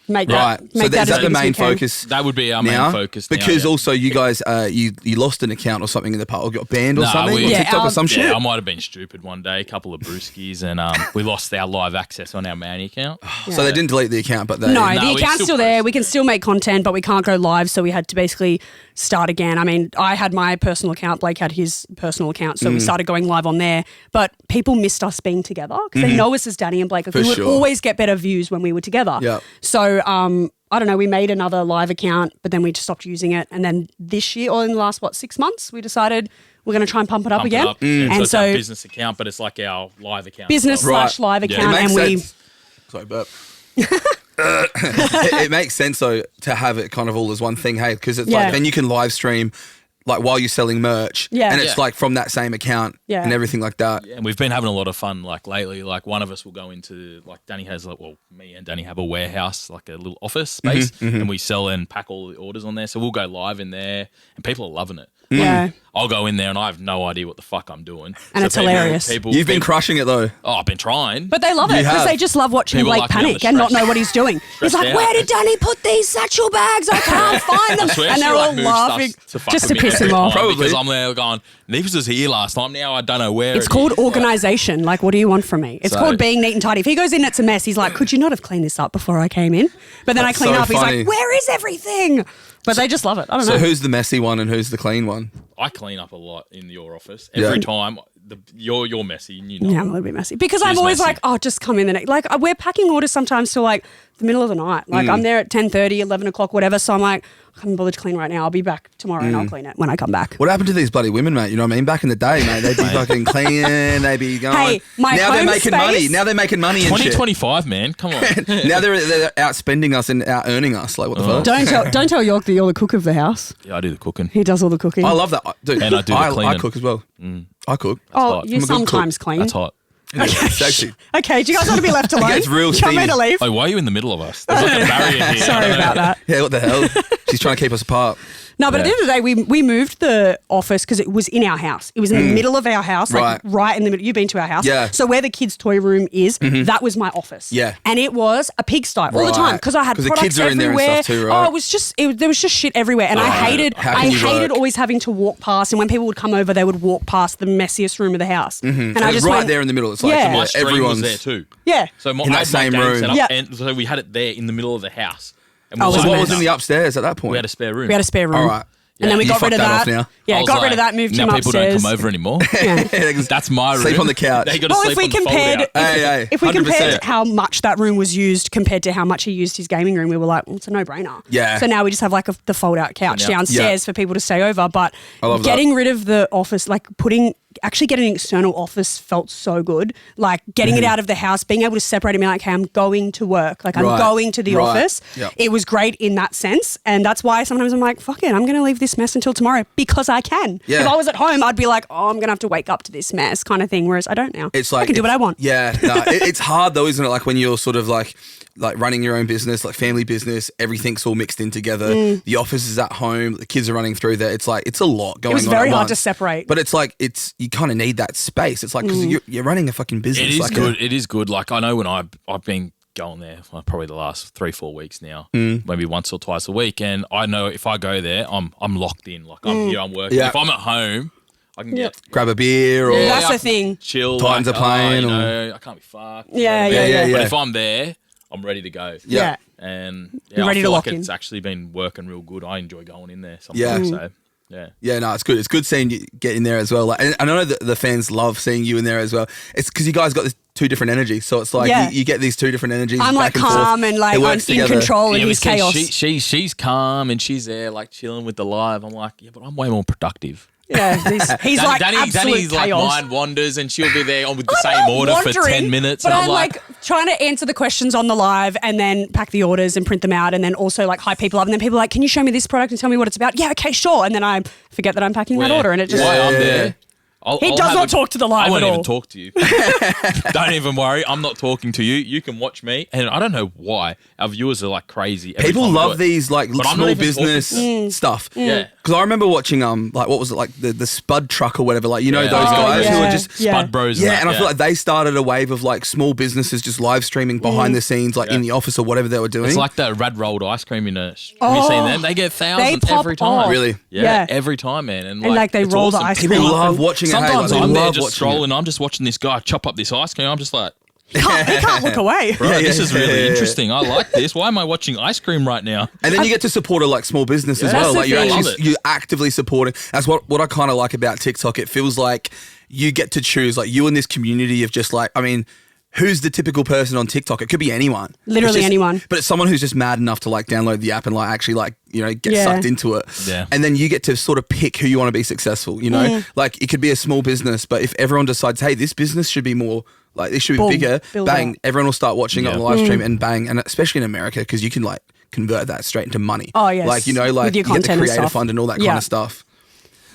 make Right. that, So make is that that as the big as we main can. focus? that would be our Now, main focus now, because yeah. also you guys you lost an account or something in the past or got banned or Nah, something we- on Yeah, TikTok or some shit. Yeah, I might have been stupid one day, a couple of brewskis, and we lost our live access on our Manny account. So they didn't delete the account, but they No, No, the we account's still still there. post. We can still make content, but we can't go live. So we had to basically start again. I mean, I had my personal account. Blake had his personal account. So we started going live on there. But people missed us being together because they know us as Dani and Blake. Like, we would sure. always get better views when we were together. Yep. So I don't know. We made another live account, but then we just stopped using it. And then this year, or in the last 6 months, we decided we're going to try and pump it up Pump it again. up. So And it's our so business account, but it's like our live account. business as well. / live It account, makes and we. sense. Sorry, burp. it makes sense though to have it kind of all as one thing, hey, because it's like then you can live stream like while you're selling merch, and it's like from that same account and everything like that. Yeah, and we've been having a lot of fun like lately. Like one of us will go into like Danny has like, well, me and Danny have a warehouse, like a little office space, and we sell and pack all the orders on there. So we'll go live in there, and people are loving it. Yeah. I'll go in there and I have no idea what the fuck I'm doing. And it's hilarious. You've been crushing it though. Oh, I've been trying. But they love it because they just love watching Blake panic and not know what he's doing. He's like, where did Danny put these satchel bags? I can't find them. And they're all laughing just to piss him off. Probably. Because I'm there going, Neves was here last time. Now I don't know where it's called organisation. Like, what do you want from me? It's called being neat and tidy. If he goes in, it's a mess. He's like, could you not have cleaned this up before I came in? But then I clean up. He's like, where is everything? But they just love it. I don't know. So who's the messy one and who's the clean one? I clean up a lot in your office. Every time you're messy. You know. Yeah, I'm a little bit messy. Because I'm always like, oh, just come in the next. Like, we're packing orders sometimes till like the middle of the night. Like, I'm there at 10:30, 11 o'clock, whatever. So I'm like, I can't bother to clean right now. I'll be back tomorrow and I'll clean it when I come back. What happened to these bloody women, mate? You know what I mean? Back in the day, mate, they'd be fucking cleaning, they'd be going. Hey, my now they're making money. Now they're making money and shit. 2025, man. Come on. Now they're outspending us and out earning us. Like, what the fuck? Don't tell York that you're the cook of the house. Yeah, I do the cooking. He does all the cooking. I love that. Dude, and I do the cleaning. I cook as well. I cook. Oh, you sometimes clean. That's hot. Okay. Sexy. Okay, do you guys want to be left alone? It's real Do you want me steamy. to leave? Like, why are you in the middle of us? There's like a barrier here. Sorry about that. Yeah, what the hell? She's trying to keep us apart. No, but at the end of the day, we moved the office because it was in our house. It was in the middle of our house, like right in the middle. You've been to our house. Yeah. So where the kids' toy room is, that was my office. Yeah. And it was a pigsty all the time because I had products the kids are everywhere. in there and stuff too, right? Oh, it was just, there was just shit everywhere. And I hated always having to walk past. And when people would come over, they would walk past the messiest room of the house. And I just right there in the middle. It's like my stream everyone's was there too. Yeah. So in that same room. And so we had it there in the middle of the house. And so what was in the upstairs at that point? We had a spare room. All right. And then we got rid of that. Yeah, got rid of that, moved him upstairs. Now people don't come over anymore. That's my room. Sleep on the couch. Well, if we compared how much that room was used compared to how much he used his gaming room, we were like, well, it's a no-brainer. Yeah. So now we just have like the fold-out couch downstairs for people to stay over. But getting rid of the office, like actually getting an external office felt so good. Like getting it out of the house, being able to separate it, being like, hey, I'm going to work. Like I'm going to the office. Yep. It was great in that sense. And that's why sometimes I'm like, fuck it, I'm going to leave this mess until tomorrow because I can. Yeah. If I was at home, I'd be like, oh, I'm going to have to wake up to this mess kind of thing. Whereas I don't now. It's like, I can do what I want. Yeah. No, it's hard though, isn't it? Like when you're sort of like running your own business, like family business, everything's all mixed in together. The office is at home, the kids are running through there. It's like, it's a lot going on. It was very hard to separate. But it's like, you kind of need that space. It's like, because you're running a fucking business. It is good. It is good. Like I know when I've been going there for probably the last 3-4 weeks now, maybe once or twice a week. And I know if I go there, I'm locked in. Like I'm here, I'm working. Yeah. If I'm at home, I can grab a beer or that's the thing. Chill. Times are playing. I can't be fucked. Yeah. But if I'm there, I'm ready to go. Yeah. And you're ready I feel to like lock in. it's actually been working real good. I enjoy going in there sometimes. So yeah, no, it's good. It's good seeing you get in there as well. Like, and I know that the fans love seeing you in there as well. It's because you guys got this two different energies, so it's like you get these two different energies. I'm like calm and like I'm in control, and he's chaos. She's calm and she's there like chilling with the live. I'm like, yeah, but I'm way more productive. Yeah, he's like absolute Danny's chaos. like mind wanders and she'll be there on with the same order for 10 minutes. But and I'm like trying to answer the questions on the live and then pack the orders and print them out and then also like hype people up and then people are like, can you show me this product and tell me what it's about? Yeah, okay, sure. And then I forget that I'm packing that order and it just... I'm there. He does not talk to the live at all. I won't even talk to you. Don't even worry. I'm not talking to you. You can watch me. And I don't know why. Our viewers are like crazy. People love these like small business stuff. Yeah. Because I remember watching like what was it, like the Spud Truck or whatever, like those guys who are just Spud Bros. Yeah, and I feel like they started a wave of like small businesses just live streaming behind the scenes, like in the office or whatever they were doing. It's like that Rad Rolled ice cream in a. Have you seen them? They get thousands every time. Off. Really? Yeah, every time, man. And like they roll awesome. the ice cream. People love watching it. Sometimes I'm there just strolling. I'm just watching this guy chop up this ice cream. I'm just like. He can't look away. Bro, this is really interesting. I like this. Why am I watching ice cream right now? And then you get to support a like small business as well. Like you're actively supporting. That's what I kind of like about TikTok. It feels like you get to choose, like you in this community of just like, I mean, who's the typical person on TikTok? It could be anyone. Literally anyone. But it's someone who's just mad enough to like download the app and like actually like, you know, get sucked into it. Yeah. And then you get to sort of pick who you want to be successful, you know? Like it could be a small business, but if everyone decides, hey, this business should be more Like this should be Boom. bigger. Build Bang, up. everyone will start watching it on the Yeah. live stream and bang, and especially in America because you can like convert that straight into money. Oh, yes. Like, you know, like With your you get the content and creator stuff. fund and all that kind Yeah. of stuff.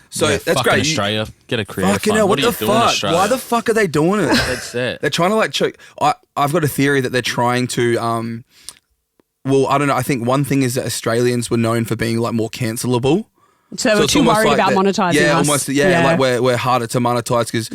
So Yeah, that's fucking great. Australia, get a creator Fucking fund. hell, what are the you doing, fuck? Australia? Why the fuck are they doing it? That's it. They're trying to like choke. I've got a theory that they're trying to. Well, I don't know. I think one thing is that Australians were known for being like more cancelable. So we're it's too almost worried like about that- monetizing Yeah, us. almost. Yeah, like we're harder to monetize because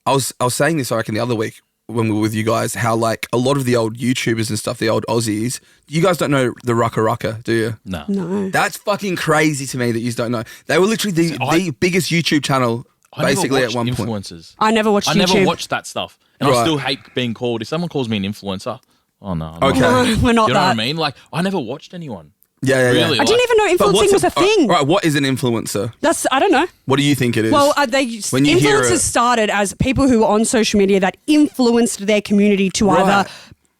I was saying this I reckon the other week when we were with you guys how like a lot of the old YouTubers and stuff, the old Aussies, you guys don't know the Rucka Rucka, do you? No. No. That's fucking crazy to me that you don't know. They were literally the biggest YouTube channel I never basically at watched one point. influencers. I never watched I YouTube. never watched that stuff, and Right. I still hate being called. If someone calls me an influencer, oh no. I'm Okay. not. No, we're not You know that. what I mean? Like I never watched anyone. Yeah. Really? I didn't even know But influencing was a thing. Right, what is an influencer? That's I don't know. What do you think it is? Well, When you hear influencers it- started as people who were on social media that influenced their community to Right. either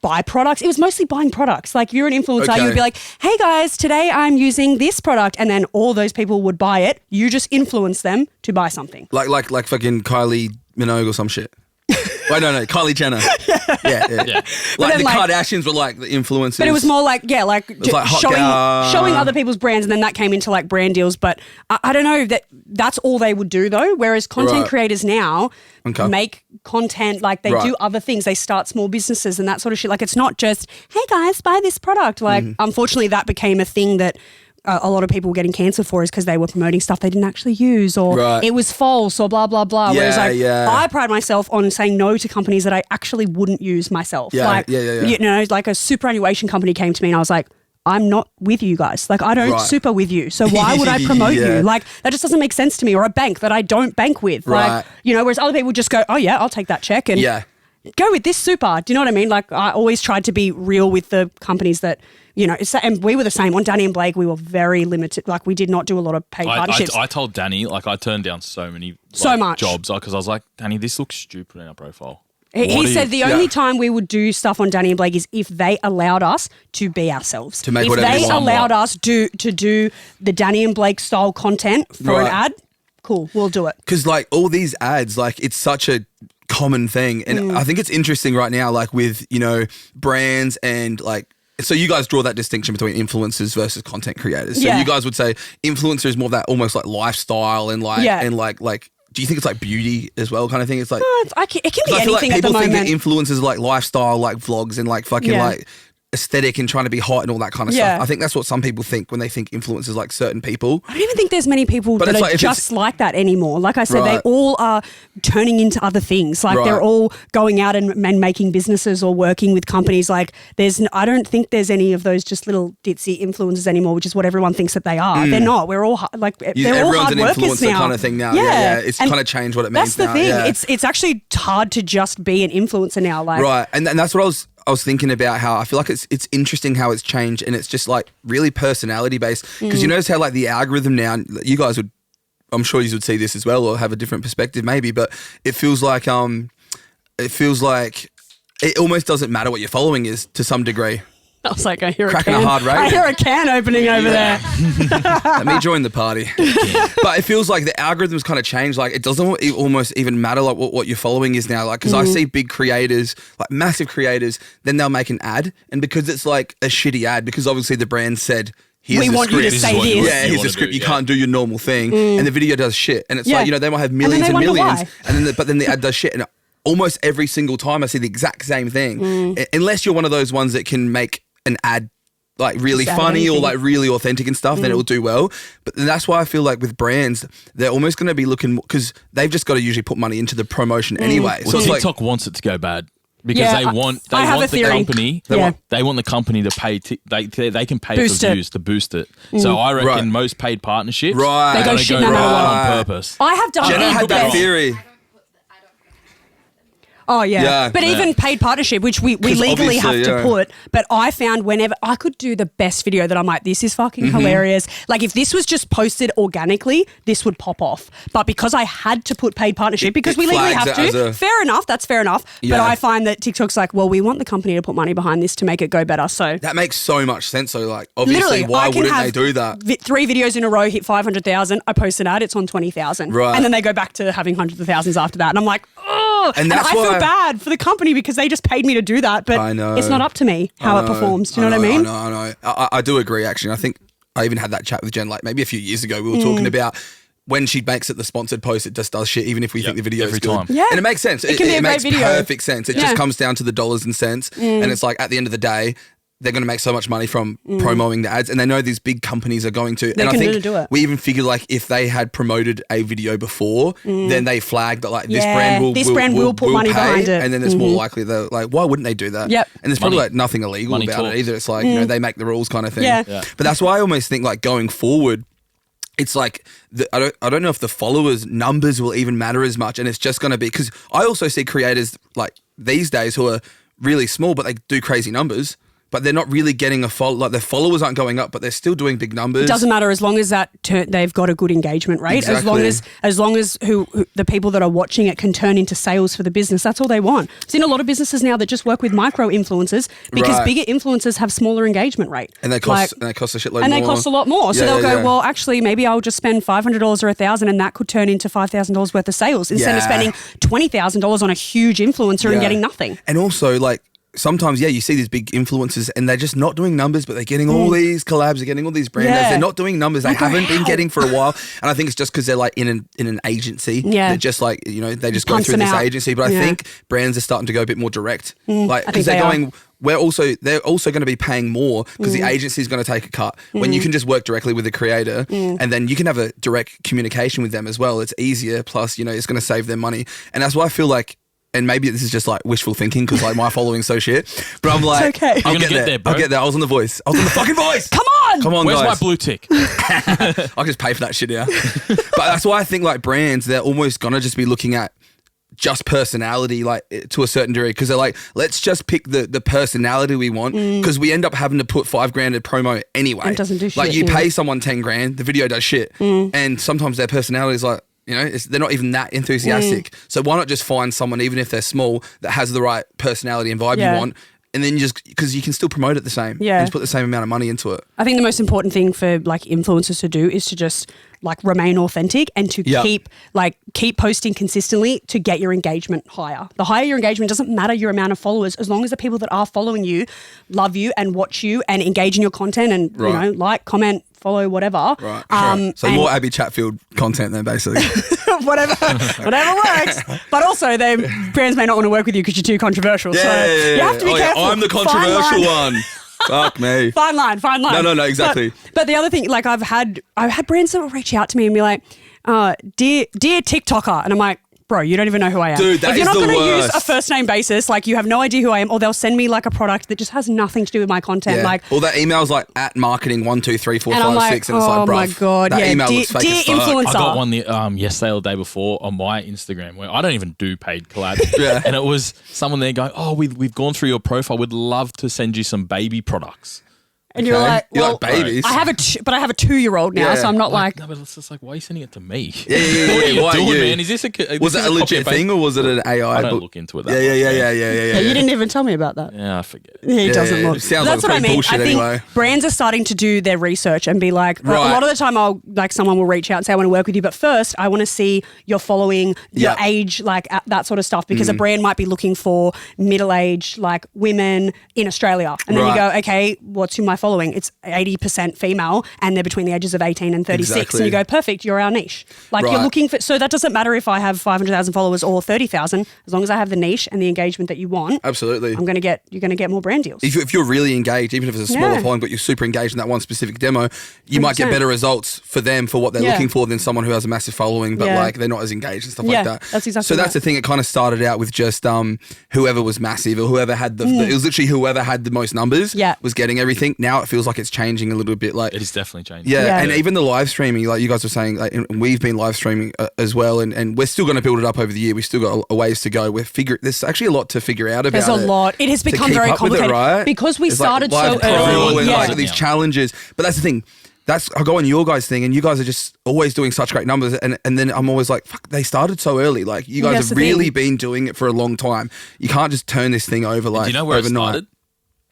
buy products. It was mostly buying products. Like if you're an influencer, Okay. you would be like, "Hey guys, today I'm using this product," and then all those people would buy it. You just influence them to buy something. like fucking Kylie Minogue or some shit. Wait, no, Kylie Jenner. Yeah. Yeah. Like then, the like- Kardashians were like the influencers. But it was more like, like hot showing gal. showing other people's brands, and then that came into like brand deals. But I don't know that's all they would do though. Whereas content Right. creators now Okay. make content, like they Right. do other things. They start small businesses and that sort of shit. Like it's not just, hey guys, buy this product. Like unfortunately, that became a thing that. A lot of people were getting cancelled for is because they were promoting stuff they didn't actually use or Right. it was false or blah, blah, blah. Whereas Yeah, like, yeah. I pride myself on saying no to companies that I actually wouldn't use myself. Yeah, Like, yeah. you know, like a superannuation company came to me and I was like, I'm not with you guys. Like, I don't Right. super with you. So why would I promote Yeah. you? Like, that just doesn't make sense to me. Or a bank that I don't bank with. Right. Like, you know, whereas other people just go, oh, yeah, I'll take that check and Yeah. go with this super. Do you know what I mean? Like, I always tried to be real with the companies that, you know, and we were the same. On Dani and Blake, we were very limited. Like, we did not do a lot of paid partnerships. I told Danny, like, I turned down so many So much. jobs because I was like, Danny, this looks stupid in our profile. He said the only Yeah. time we would do stuff on Dani and Blake is if they allowed us to be ourselves. To make if whatever they you want. allowed us to do the Dani and Blake style content for an Right. ad, cool, we'll do it. Because like all these ads, like it's such a common thing, and I think it's interesting right now, like with brands and like. So you guys draw that distinction between influencers versus content creators. So Yeah. you guys would say influencer is more of that almost like lifestyle and like Yeah. and like. Do you think it's like beauty as well, kind of thing? It's like It can be I feel like anything at the people think moment. that influencers are like lifestyle, like vlogs and like fucking Yeah. like aesthetic and trying to be hot and all that kind of Yeah. stuff. I think that's what some people think when they think influencers like certain people. I don't even think there's many people But that it's are like if just like that anymore. Like I said, they Right. all are turning into other things. Like they're Right. all going out and making businesses or working with companies. Like I don't think there's any of those just little ditzy influencers anymore, which is what everyone thinks that they are. They're not. We're all like they're all Everyone's hard an workers influencer now. kind of thing now. Yeah. It's And kind of changed what it means that's the now. thing. Yeah. It's actually hard to just be an influencer now. Like Right, and that's what I was thinking about, how I feel like it's interesting how it's changed, and it's just like really personality based. Because you notice how like the algorithm now, you guys would, I'm sure you would see this as well, or have a different perspective maybe, but it feels like it almost doesn't matter what your following is to some degree. I was like, I hear Cracking a a can. hard rate. I hear a can opening over there. Let me join the party. But it feels like the algorithm's kind of changed. Like it doesn't almost even matter like what your following is now. Like because I see big creators, like massive creators, then they'll make an ad, and because it's like a shitty ad, because obviously the brand said, here's We the want you script. to say this. Yeah, here's the script. You can't do your normal thing, and the video does shit. And it's Yeah. like, you know, they might have then millions they and wonder millions, why. and then but then the ad does shit. And almost every single time I see the exact same thing, unless you're one of those ones that can make an ad like really Just add funny or anything. like really authentic and stuff, then it will do well. But then that's why I feel like with brands, they're almost going to be looking, because they've just got to usually put money into the promotion anyway. Well, So it's like, TikTok wants it to go bad because Yeah, they want I have a the theory. company. Yeah. They want the company to pay. They can pay Boost for it. views to boost it. So I reckon Right. most paid partnerships Right. they're They go gonna shit go no matter right what. on purpose. I have done Jenna the had that best. theory. Oh yeah. Yeah. But even paid partnership, which we 'Cause legally have obviously, to yeah. put, but I found whenever I could do the best video that I'm like, this is fucking hilarious. Like if this was just posted organically, this would pop off. But because I had to put paid partnership, because it we legally flags have it as to, a- fair enough, that's fair enough. But Yeah. I find that TikTok's like, well, we want the company to put money behind this to make it go better. So That makes so much sense. So like, obviously, literally, why I can wouldn't have they do that? 3 videos in a row hit 500,000. I post an ad, it's on 20,000. Right. And then they go back to having hundreds of thousands after that. And I'm like, oh. And that's I feel why- bad for the company because they just paid me to do that, but I know. it's not up to me how it performs. Do you know what I mean? I know. I do agree, actually. I think I even had that chat with Jen, like maybe a few years ago. We were talking about when she makes it the sponsored post, it just does shit, even if we think the video is every good. time. Yeah. And it makes sense. It can be a great makes video. perfect sense. It Yeah. just comes down to the dollars and cents. And it's like, at the end of the day, they're going to make so much money from promoting the ads, and they know these big companies are going to. They and can I think do it. we even figured, like, if they had promoted a video before, then they flagged that, like, this brand will put money pay, behind it. and then it's more likely they're like, why wouldn't they do that? Yep. And there's probably Money. like nothing illegal Money about talks. it either. It's like, you know, they make the rules kind of thing. Yeah. Yeah. But that's why I almost think, like, going forward, it's like I don't know if the followers numbers will even matter as much, and it's just going to be because I also see creators like these days who are really small, but they do crazy numbers, but they're not really getting a follow. Like their followers aren't going up, but they're still doing big numbers. It doesn't matter as long as they've got a good engagement rate. Exactly. As long as who the people that are watching it can turn into sales for the business. That's all they want. I've seen a lot of businesses now that just work with micro influencers because Right. bigger influencers have smaller engagement rate, and they cost a shitload and more. they cost a lot more. So Yeah, they'll go, yeah. well, actually, maybe I'll just spend $500 or $1,000, and that could turn into $5,000 worth of sales instead of Yeah. spending $20,000 on a huge influencer and Yeah. getting nothing. And also, like, sometimes, you see these big influencers and they're just not doing numbers, but they're getting all these collabs, they're getting all these brand ads. Yeah. They're not doing numbers. They I go, haven't been how? getting for a while. And I think it's just because they're like in an agency. Yeah. They're just like, they just go Pumps through them this out. agency. But I Yeah. think brands are starting to go a bit more direct. Like, I think because they're they are. going, they're also going to be paying more because the agency is going to take a cut. When you can just work directly with the creator and then you can have a direct communication with them as well. It's easier. Plus, it's going to save them money. And that's why I feel like, and maybe this is just like wishful thinking because like my following's so shit, but I'm like, okay. I'll You're gonna get get there. there, bro. I'll get there. I was on the voice. I was on the fucking voice. Come on! Come on, Where's guys. my blue tick? I'll just pay for that shit now. But that's why I think like brands, they're almost gonna just be looking at just personality, like to a certain degree, because they're like, let's just pick the personality we want, because we end up having to put $5,000 in promo anyway. It doesn't do Like shit, you yeah. pay someone $10,000, the video does shit, and sometimes their personality is like, they're not even that enthusiastic. So why not just find someone, even if they're small, that has the right personality and vibe Yeah. you want, and then you just because you can still promote it the same, Yeah. and just put the same amount of money into it. I think the most important thing for like influencers to do is to just like remain authentic and to Yeah. keep posting consistently to get your engagement higher. The higher your engagement, doesn't matter your amount of followers, as long as the people that are following you love you and watch you and engage in your content and Right. like, comment, follow, whatever. Right. So and more Abby Chatfield content then, basically. whatever works. But also, brands may not want to work with you because you're too controversial. So you have to be careful. I'm the Fine controversial line. one. Fuck me. Fine line. No, exactly. But the other thing, like I've had brands that will reach out to me and be like, dear TikToker, and I'm like, bro, you don't even know who I am. Dude, that if you're is not the gonna use worst. a first name basis, like you have no idea who I am, or they'll send me like a product that just has nothing to do with my content. Yeah. Like, Or that email's like at marketing 1 2 3 4 and I'm 5 like, 6, and it's like, oh bro, my God, that yeah, email dear, looks fake dear as fuck. influencer. I got one yesterday or the day before on my Instagram where I don't even do paid collabs. Yeah. And it was someone there going, oh, we've gone through your profile. We'd love to send you some baby products. And you're Okay. like, You well, like babies? I have a 2-year-old now, Yeah. so I'm not like. No, but it's just like, why are you sending it to me? Yeah. What are you Why doing, you? man? Is this Was it a legit thing or was it an AI? I don't book? look into it that Yeah. You didn't even tell me about that. Yeah, I forget. He doesn't yeah. look. It sounds That's like what I pretty mean. bullshit I think anyway. brands are starting to do their research and be like, Right. a lot of the time, someone will reach out and say, I want to work with you, but first, I want to see your following, your Yeah. age, like that sort of stuff, because a brand might be looking for middle-aged, like women in Australia, and then you Right. go, okay, what's my following? It's 80% female, and they're between the ages of 18 and 36, Exactly. and you go, perfect, you're our niche. Like you're Right. looking for. So that doesn't matter if I have 500,000 followers or 30,000, as long as I have the niche and the engagement that you want. Absolutely. You're going to get more brand deals. If you're really engaged, even if it's a smaller Yeah. following, but you're super engaged in that one specific demo, you might get 100%. better results for them for what they're Yeah. looking for than someone who has a massive following, but Yeah. like they're not as engaged and stuff Yeah, like that. that's exactly So that's right. the thing. It kind of started out with just whoever was massive or whoever had it was literally whoever had the most numbers Yeah. was getting everything. Now it feels like it's changing a little bit. Like It is definitely changing. yeah, Yeah. and even the live streaming, like you guys were saying, like, and we've been live streaming as well, and we're still going to build it up over the year. We've still got a ways to go. There's actually a lot to figure out about There's a it. lot. It has to become keep very up with it, complicated right? because we It's like started live so pro early. and Yeah. like these challenges. But that's the thing. I go on your guys' thing, and you guys are just always doing such great numbers. And then I'm always like, fuck, they started so early. Like, you guys That's have the really thing. been doing it for a long time. You can't just turn this thing over like Do you know where overnight. it started?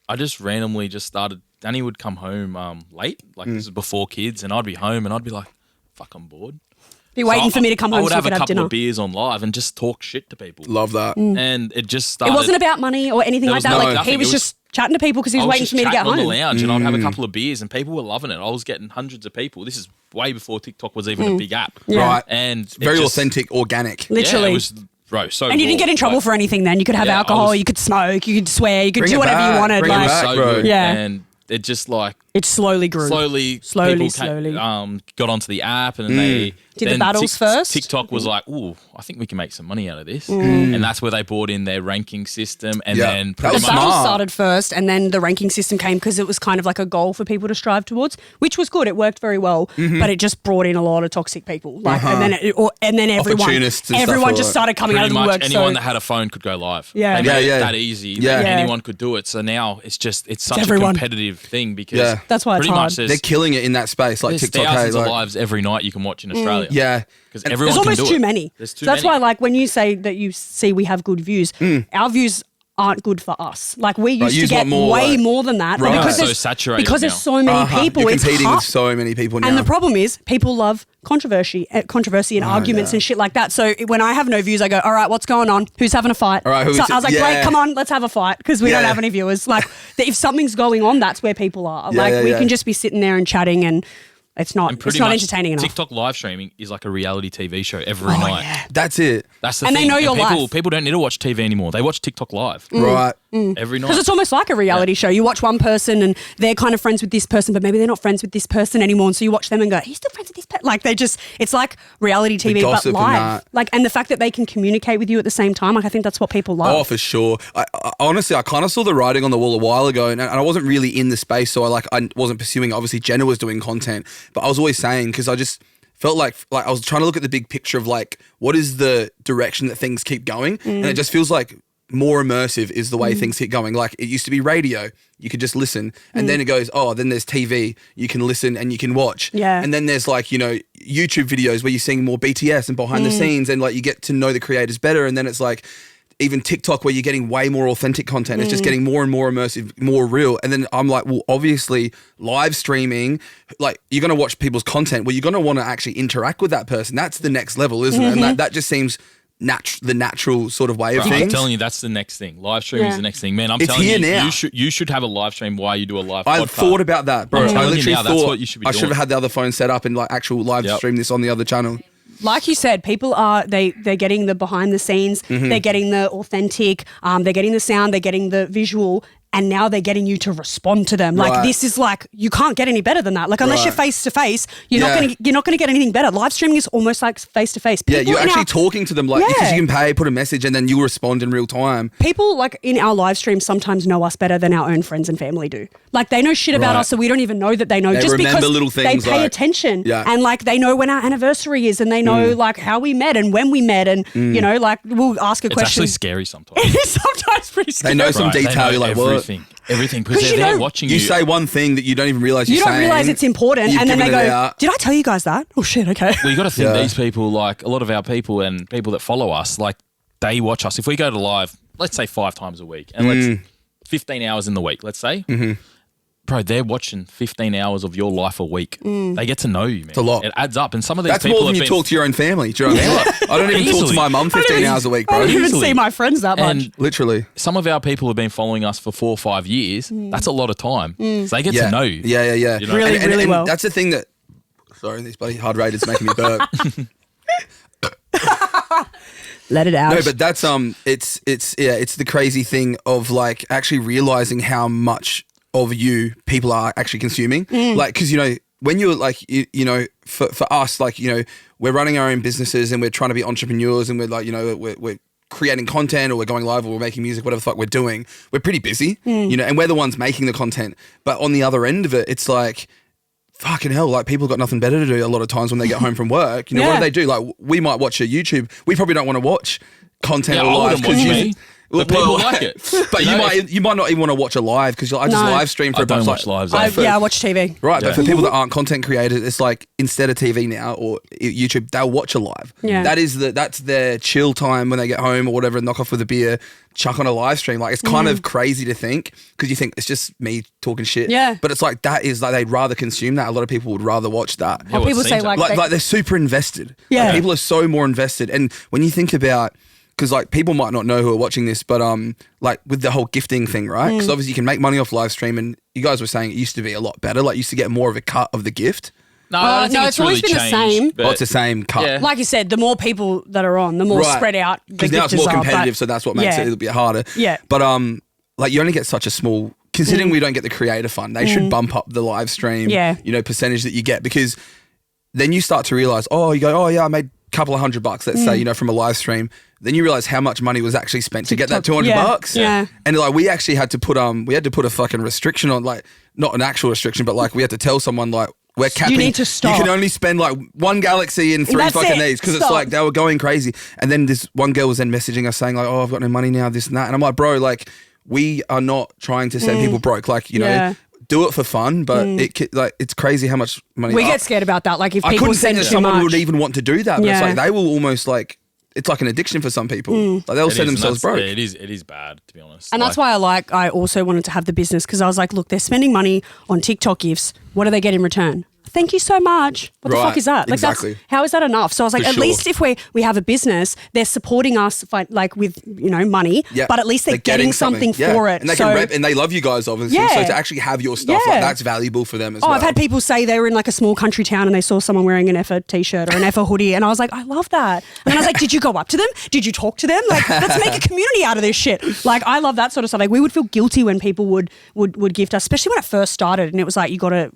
I just randomly started. Danny would come home late, like this is before kids, and I'd be home and I'd be like, fuck, I'm bored. Be waiting for me to come home I would so we have could a have couple dinner. of beers on live and just talk shit to people. Love that. And it just started. It wasn't about money or anything There like was that. no Like nothing. he was It was- just chatting to people because he was waiting just for me to get chatting home. on the lounge, and I'd have a couple of beers, and people were loving it. I was getting hundreds of people. This is way before TikTok was even a big app, Yeah. Right. and it Very just- authentic, organic. Literally. Yeah, it was, bro, so And you didn't raw. get in trouble Like, for anything then. You could have Yeah, I alcohol, was- you could smoke, you could swear, you could Bring do it whatever back, you wanted. bring it It was back. so bro. good, Yeah. and it just like it slowly grew. slowly got onto the app, and they Did the then battles first? TikTok was like, "Ooh, I think we can make some money out of this," and that's where they brought in their ranking system, and Yeah. then That pretty The was much battle smart. started first, and then the ranking system came because it was kind of like a goal for people to strive towards, which was good. It worked very well, but it just brought in a lot of toxic people. Like, and then everyone, Opportunists and stuff everyone like just that. started coming out pretty of the much work. anyone So that had a phone could go live. Yeah. They made Yeah, it yeah. that easy. Yeah. that Yeah. anyone could do it. So now it's such everyone. a competitive thing because Yeah. That's why it's pretty hard. much there's, They're killing it in that space, like there's TikTok. thousands Hey, of like, lives every night you can watch in Australia. yeah. because And everyone there's can almost do too it. many. There's too So that's many. why, like, when you say that you see we have good views, our views aren't good for us. Like we used to yous get want more, way like- more than that, Right. but because So there's saturated because there's now. so many people, You're it's competing hard. with so many people now. And the problem is, people love controversy and arguments yeah. and shit like that. So when I have no views, I go, "All right, what's going on? Who's having a fight?" All right, who so is it? I was like, Yeah. "Blake, come on, let's have a fight," because we don't Yeah. have any viewers. Like, if something's going on, that's where people are. Yeah, Like, yeah, we yeah. can just be sitting there and chatting, and it's not And pretty it's not much entertaining enough. TikTok live streaming is like a reality TV show every Oh, night. yeah. That's it. That's the And they thing. know your people, life. people don't need to watch TV anymore. They watch TikTok live Right. every night. Because it's almost like a reality show. You watch one person and they're kind of friends with this person, but maybe they're not friends with this person anymore. And so you watch them and go, "He's still friends with this person." Like it's like reality TV, but gossip and live. that. Like, and the fact that they can communicate with you at the same time, like I think that's what people love. Oh, for sure. I honestly, I kind of saw the writing on the wall a while ago, and I wasn't really in the space, so I wasn't pursuing. Obviously, Jenna was doing content, but I was always saying because I just felt like I was trying to look at the big picture of like what is the direction that things keep going, and it just feels like more immersive is the way things keep going. Like it used to be radio, you could just listen, and then it goes, oh, then there's TV, you can listen and you can watch. Yeah. And then there's like, YouTube videos where you're seeing more BTS and behind the scenes, and like you get to know the creators better. And then it's like even TikTok where you're getting way more authentic content. It's just getting more and more immersive, more real. And then I'm like, well, obviously live streaming, like you're going to watch people's content. Well, you're going to want to actually interact with that person. That's the next level, isn't it? And that just seems the natural sort of way of Bro, I'm things. telling you, that's the next thing. Live streaming Yeah. is the next thing, man. I'm It's telling here you, now. you should have a live stream while you do a live I podcast. thought about that, bro. I'm I telling you literally now, that's thought what you should be I should doing. have had the other phone set up and like actual live Yep. stream this on the other channel. Like you said, people are they're getting the behind the scenes, they're getting the authentic, they're getting the sound, they're getting the visual, and now they're getting you to respond to them. Like Right. this is like you can't get any better than that. Like unless Right. you're face to face, you're Yeah. not gonna get anything better. Live streaming is almost like face to face. Yeah, you're actually talking to them like because Yeah. you can pay, put a message, and then you'll respond in real time. People like in our live streams sometimes know us better than our own friends and family do. Like they know shit about Right. us, so we don't even know that they know. They just remember because little things they pay like- attention, Yeah. and like they know when our anniversary is, and they know like how we met and when we met, and like we'll ask a It's question. actually scary sometimes. It's sometimes pretty scary. They know some Right, they detail. know You're like, what? everything, because 'Cause they're you there know- watching You you. say one thing that you don't even realize You you're don't saying. realize it's important, You've and then they given go, it out. "Did I tell you guys that?" Oh shit, okay. Well, you got to think Yeah. these people, like a lot of our people and people that follow us, like they watch us. If we go to live, let's say 5 times a week, and let's 15 hours in the week, let's say. Bro, they're watching 15 hours of your life a week. They get to know you, man. It's a lot. It adds up. And some of these That's people more than have you been- talk to your own family. Do you know what I mean? Like, I don't even talk to Easily. my mum 15 hours a week, I bro. don't even Easily. see my friends that much. And Literally. some of our people have been following us for 4 or 5 years. That's a lot of time. So they get Yeah. to know you. Yeah. You know? Really, really well. That's the thing that. Sorry, these bloody hard rateds making me burp. Let it out. No, but that's it's the crazy thing of like actually realizing how much of you people are actually consuming. Like, because when you're like for us, like we're running our own businesses and we're trying to be entrepreneurs and we're like we're creating content or we're going live or we're making music, whatever the fuck we're doing. We're pretty busy, and we're the ones making the content. But on the other end of it, it's like, fucking hell, like people got nothing better to do a lot of times when they get home from work. What Yeah. do they do? Like we might watch a YouTube. We probably don't want to watch content Yeah, or I live wouldn't watch me. But people like it. But you might not even want to watch a live because I just live stream for I a bunch. don't watch lives. I watch TV. Right, but for people that aren't content creators, it's like instead of TV now or YouTube, they'll watch a live. Yeah. That's their chill time when they get home or whatever, knock off with a beer, chuck on a live stream. Like it's kind of crazy to think because you think it's just me talking shit. Yeah. But it's like that is like they'd rather consume that. A lot of people would rather watch that. Or people say Like they're super invested. Yeah. Like, people are so more invested. And when you think about, because like people might not know who are watching this, but like with the whole gifting thing, right? Because obviously you can make money off live stream, and you guys were saying it used to be a lot better. Like you used to get more of a cut of the gift. No, I don't think it's always been really the same. but- It's the same cut. Yeah. Like you said, the more people that are on, the more spread out the Because now it's gifters more are, competitive, but- so that's what makes it a little bit harder. Yeah. But like you only get such a small. Considering we don't get the creator fund, they should bump up the live stream, percentage that you get, because then you start to realize, I made a couple of $100, let's say, from a live stream. Then you realize how much money was actually spent to get that $200. Yeah. And like we actually had to put a fucking restriction on, like not an actual restriction, but like we had to tell someone like we're capping. You need to stop. You can only spend like one galaxy and 3 That's fucking it. these, because it's Stop. like they were going crazy. And then this one girl was then messaging us saying like, oh, I've got no money now, this and that. And I'm like, bro, like we are not trying to send people broke. Like, do it for fun, but it's crazy how much money. We get scared about that. Like if I people couldn't think send that too someone much. would even want to do that. But it's Yeah. like they will almost like, it's like an addiction for some people. Like they'll It send is, and themselves that's- broke. yeah, it is bad, to be honest. And that's why I also wanted to have the business, because I was like, look, they're spending money on TikTok gifts. What do they get in return? Thank you so much. What the Right, fuck is that? Like exactly. how is that enough? So I was like, For at sure. least if we have a business, they're supporting us like with money, Yeah. but at least they're getting something Yeah. for it. And they so, can rep, and they love you guys, obviously. Yeah. So to actually have your stuff, like Yeah. that's valuable for them as well. I've had people say they were in like a small country town and they saw someone wearing an Effa t-shirt or an Effa hoodie, and I was like, I love that. And then I was like, did you go up to them? Did you talk to them? Like, let's make a community out of this shit. Like, I love that sort of stuff. Like, we would feel guilty when people would gift us, especially when it first started, and it was like you got a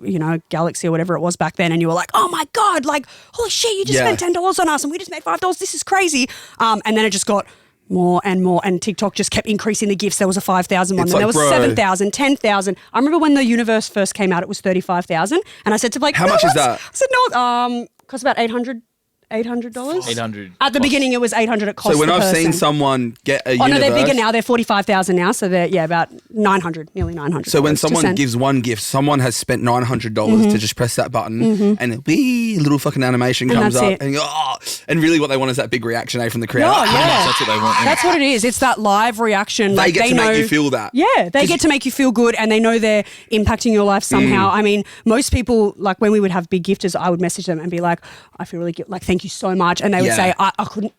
Galaxy or whatever it was back then, and you were like, oh my God, like, holy shit, you just spent $10 on us and we just made $5. This is crazy. And then it just got more and more, and TikTok just kept increasing the gifts. There was a 5,000 one, It's then there like, was bro. 7,000, 10,000. I remember when the universe first came out, it was 35,000, and I said to Blake, How much is that? I said no, cost about $800. $800 At the beginning, it was $800. It cost. So when the I've person. seen someone get a Oh universe, no, they're bigger now. They're 45,000 now. So they're about 900, nearly 900. So when to someone send. gives one gift, someone has spent $900 to just press that button, and a wee little fucking animation comes that's up, it. and you go, oh, and really what they want is that big reaction from the creator. Oh, yeah. That's what they want. That's what it is. It's that live reaction. They Like, get to know, make you feel that. Yeah, they get to make you feel good, and they know they're impacting your life somehow. I mean, most people, like when we would have big gifters, I would message them and be like, I feel really good. Like, thank you so much. And they would Yeah. say,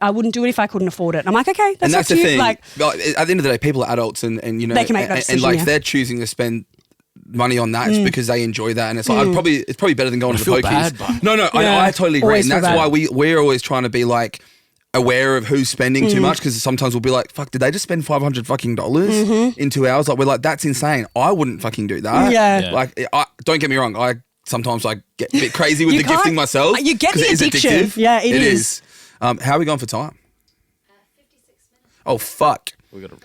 I wouldn't do it if I couldn't afford it. And I'm like, okay, And that's up the to thing. you. Like, But at the end of the day, people are adults, and They can make that and decision, like yeah. if they're choosing to spend money on that, it's because they enjoy that, and it's like it's probably better than going to the feel pokies. bad, but- No, Yeah. I totally agree, Always and feel that's bad. why we're always trying to be like aware of who's spending too much, because sometimes we'll be like, fuck, did they just spend $500 fucking dollars in 2 hours? Like we're like, that's insane. I wouldn't fucking do that. Yeah. Yeah. Like don't get me wrong, sometimes I get a bit crazy with You the gifting can't- myself. you get 'cause the it is addiction. addictive. Yeah, it is. is. How are we going for time? 56 minutes. Oh fuck. We gotta,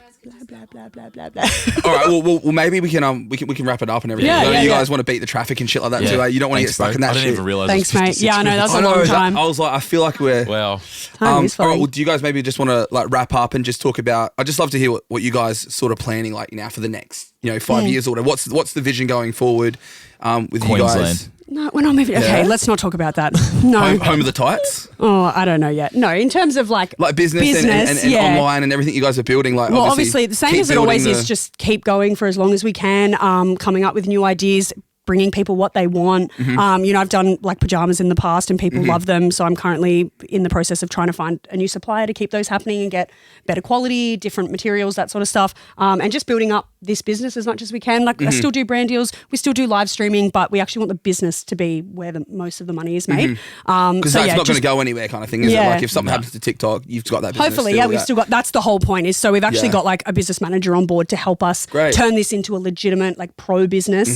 blah, blah, blah, blah, blah. All right, well, maybe we can wrap it up and everything. Yeah, I know yeah, you yeah. guys want to beat the traffic and shit like that yeah. too. You don't want to get Thanks, stuck bro. in that I didn't shit. even realize. Thanks, it was mate. 56 Yeah, I know, minutes. that's a I know, long that- time. I was like, I feel like we're. Wow. Time is all right, flying. well, do you guys maybe just want to like wrap up and just talk about? I'd just love to hear what you guys sort of planning like now for the next 5 years or whatever. What's the vision going forward with you guys? Queensland. No, we're not moving. Okay, Yeah. let's not talk about that. No. Home of the tights, Oh, I don't know yet. No, in terms of like business and yeah. online and everything you guys are building. Like, Well, obviously, the same keep as it always building is, just keep going for as long as we can, coming up with new ideas, bringing people what they want. I've done like pajamas in the past and people love them. So I'm currently in the process of trying to find a new supplier to keep those happening and get better quality, different materials, that sort of stuff. And just building up this business as much as we can. Like I still do brand deals. We still do live streaming, but we actually want the business to be where most of the money is made. because that's not going to go anywhere, kind of thing, is it? Yeah. Like if something happens to TikTok, you've got that business. Hopefully, still, yeah, we've still got. That's the whole point. Is so we've actually Yeah. got like a business manager on board to help us Great. turn this into a legitimate like pro business.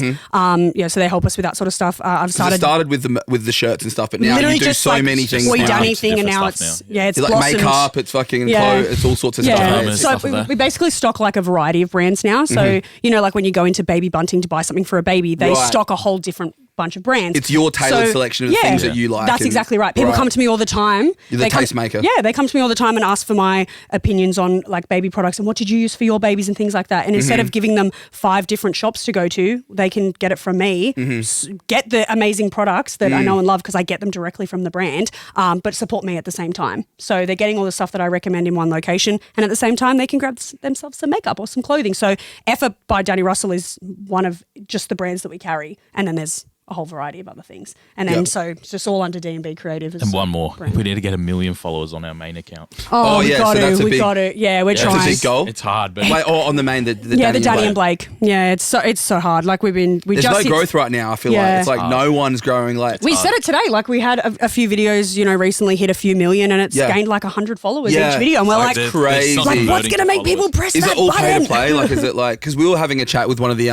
So they help us with that sort of stuff. I've So it started started with the shirts and stuff, but now literally you do just so like many things. Toy now. Dani thing, and Different now stuff it's it's It's like blossomed. makeup, it's fucking Yeah. clothes, it's all sorts of Yeah, stuff. Pajamas, so stuff like that. we basically stock like a variety of brands now. So like when you go into Baby Bunting to buy something for a baby, they Right. stock a whole different bunch of brands. It's your tailored selection of the things that you like. That's exactly right. People come to me all the time. You're the tastemaker. Yeah, they come to me all the time and ask for my opinions on like baby products and what did you use for your babies and things like that. And instead of giving them 5 different shops to go to, they can get it from me, get the amazing products that I know and love because I get them directly from the brand, but support me at the same time. So they're getting all the stuff that I recommend in one location, and at the same time they can grab themselves some makeup or some clothing. So Effort by Dani Russell is one of just the brands that we carry, and then there's a whole variety of other things. And then so it's just all under D&B Creative. And one more. brand. We need to get 1 million followers on our main account. Oh, we got so that's to. a We big- got it. Yeah, we're That's trying. a big goal. It's hard, but Like, or on the main, the Yeah, the Dani and Blake. Blake. Yeah, it's so hard. Like we There's just no hit- growth right now. I feel Yeah. like it's like no one's growing. Like We said it today. Like we had a few videos, recently hit a few million, and it's gained like 100 followers Yeah. each video, and we're like, there's crazy. something what's voting gonna for make people followers. press Is that it all pay button? to play? Like, is it like, because we were having a chat with one of the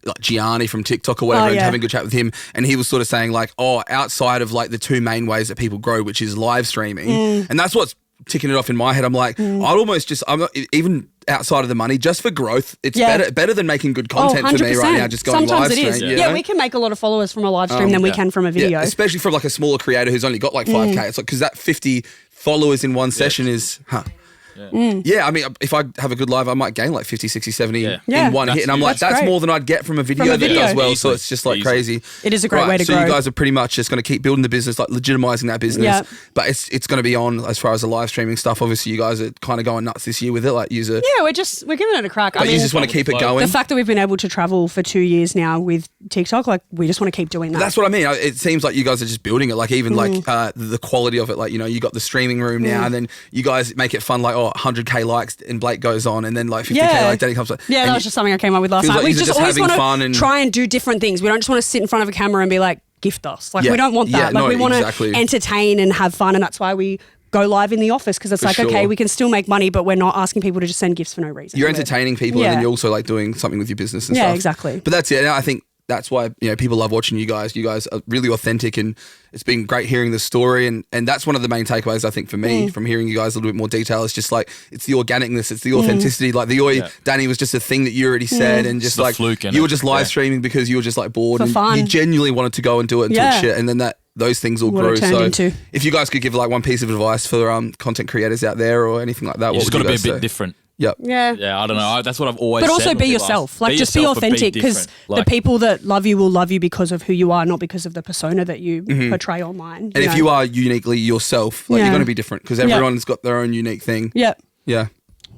like Gianni from TikTok or whatever, and yeah. having a good chat with him, and he was sort of saying like, oh, outside of like the 2 main ways that people grow, which is live streaming, and that's what's ticking it off in my head. I'm like, I'd almost just, I'm not, even outside of the money, just for growth, it's better than making good content for me right now. Just going Sometimes live it is. stream. Yeah, we can make a lot of followers from a live stream than we can from a video. Yeah, especially from like a smaller creator who's only got like 5K. It's like, because that 50 followers in one session is, Yeah, I mean, if I have a good live, I might gain like 50, 60, 70 Yeah. in one hit. And I'm like, That's that's great. more than I'd get from a video, that video. does well. So Easily. it's just like Easily. crazy. It is a great way to so grow. you guys are pretty much just going to keep building the business, like legitimizing that business. Yeah. But it's going to be on as far as the live streaming stuff. Obviously, you guys are kind of going nuts this year with it. Like, user. Yeah, we're giving it a crack. But I mean, you just want to keep it going. the fact that we've been able to travel for 2 years now with TikTok, like we just want to keep doing that. That's what I mean. It seems like you guys are just building it. Like even like the quality of it. Like, you got the streaming room now, and then you guys make it fun. Like 100K likes, and Blake goes on, and then like 50K like Danny comes. Yeah, that was just something I came up with last feels night. like We you're just just always having want fun to and- try and do different things. We don't just want to sit in front of a camera and be like, gift us. Like Yeah. we don't want Yeah, that. Like no, we want exactly. to entertain and have fun, and that's why we go live in the office, because it's For like, sure. okay, we can still make money, but we're not asking people to just send gifts for no reason. You're We're- entertaining people, and Yeah. then you're also like doing something with your business and Yeah, stuff. exactly. But that's it. And I think that's why people love watching you guys. You guys are really authentic, and it's been great hearing the story. And that's one of the main takeaways I think for me from hearing you guys a little bit more detail. It's just like it's the organicness, it's the authenticity. Like the oi, Danny was just a thing that you already said, and just the like fluke in you were it. just live Yeah. streaming because you were just like bored For and fun. you genuinely wanted to go and do it and Yeah. talk shit, and then those things all What grew. it turned So into. if you guys could give like one piece of advice for content creators out there or anything like that, You what just would got you to be a guys bit say? different. Yep. Yeah. Yeah, I don't know. That's what I've always But said also when be people yourself. ask. Like just be yourself, but authentic, because different. the Like, people that love you will love you because of who you are, not because of the persona that you portray online. And if you are uniquely yourself, like Yeah. you're going to be different because everyone's got their own unique thing. Yeah, Yeah.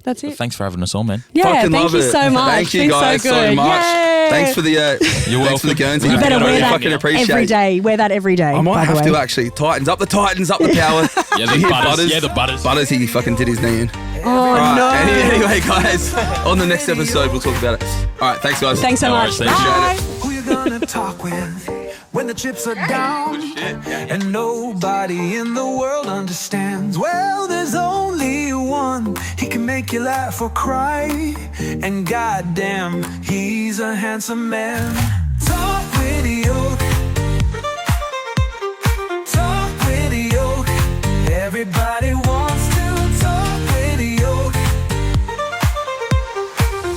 that's it. Thanks for having us on, man. Yeah, Fucking thank love you it. so much. Thank you Been guys so so good. much. Yay. Thanks for the thanks for the Guernsey. You better Yeah, wear yeah, that fucking appreciate every it. day. Wear that every day. I might by the have to way. actually. Titans up the power. Yeah, the butters. Yeah, the butters. Butters, he fucking did his knee in. Oh Alright, no. Anyway, guys, on the next episode we'll talk about it. All right, thanks guys. Thanks so No much. worries, thank you. Bye. Who you gonna talk with when the chips are down and nobody in the world understands? Well, there's only one. He can make you laugh or cry, and goddamn, he's a handsome man. Talk radio.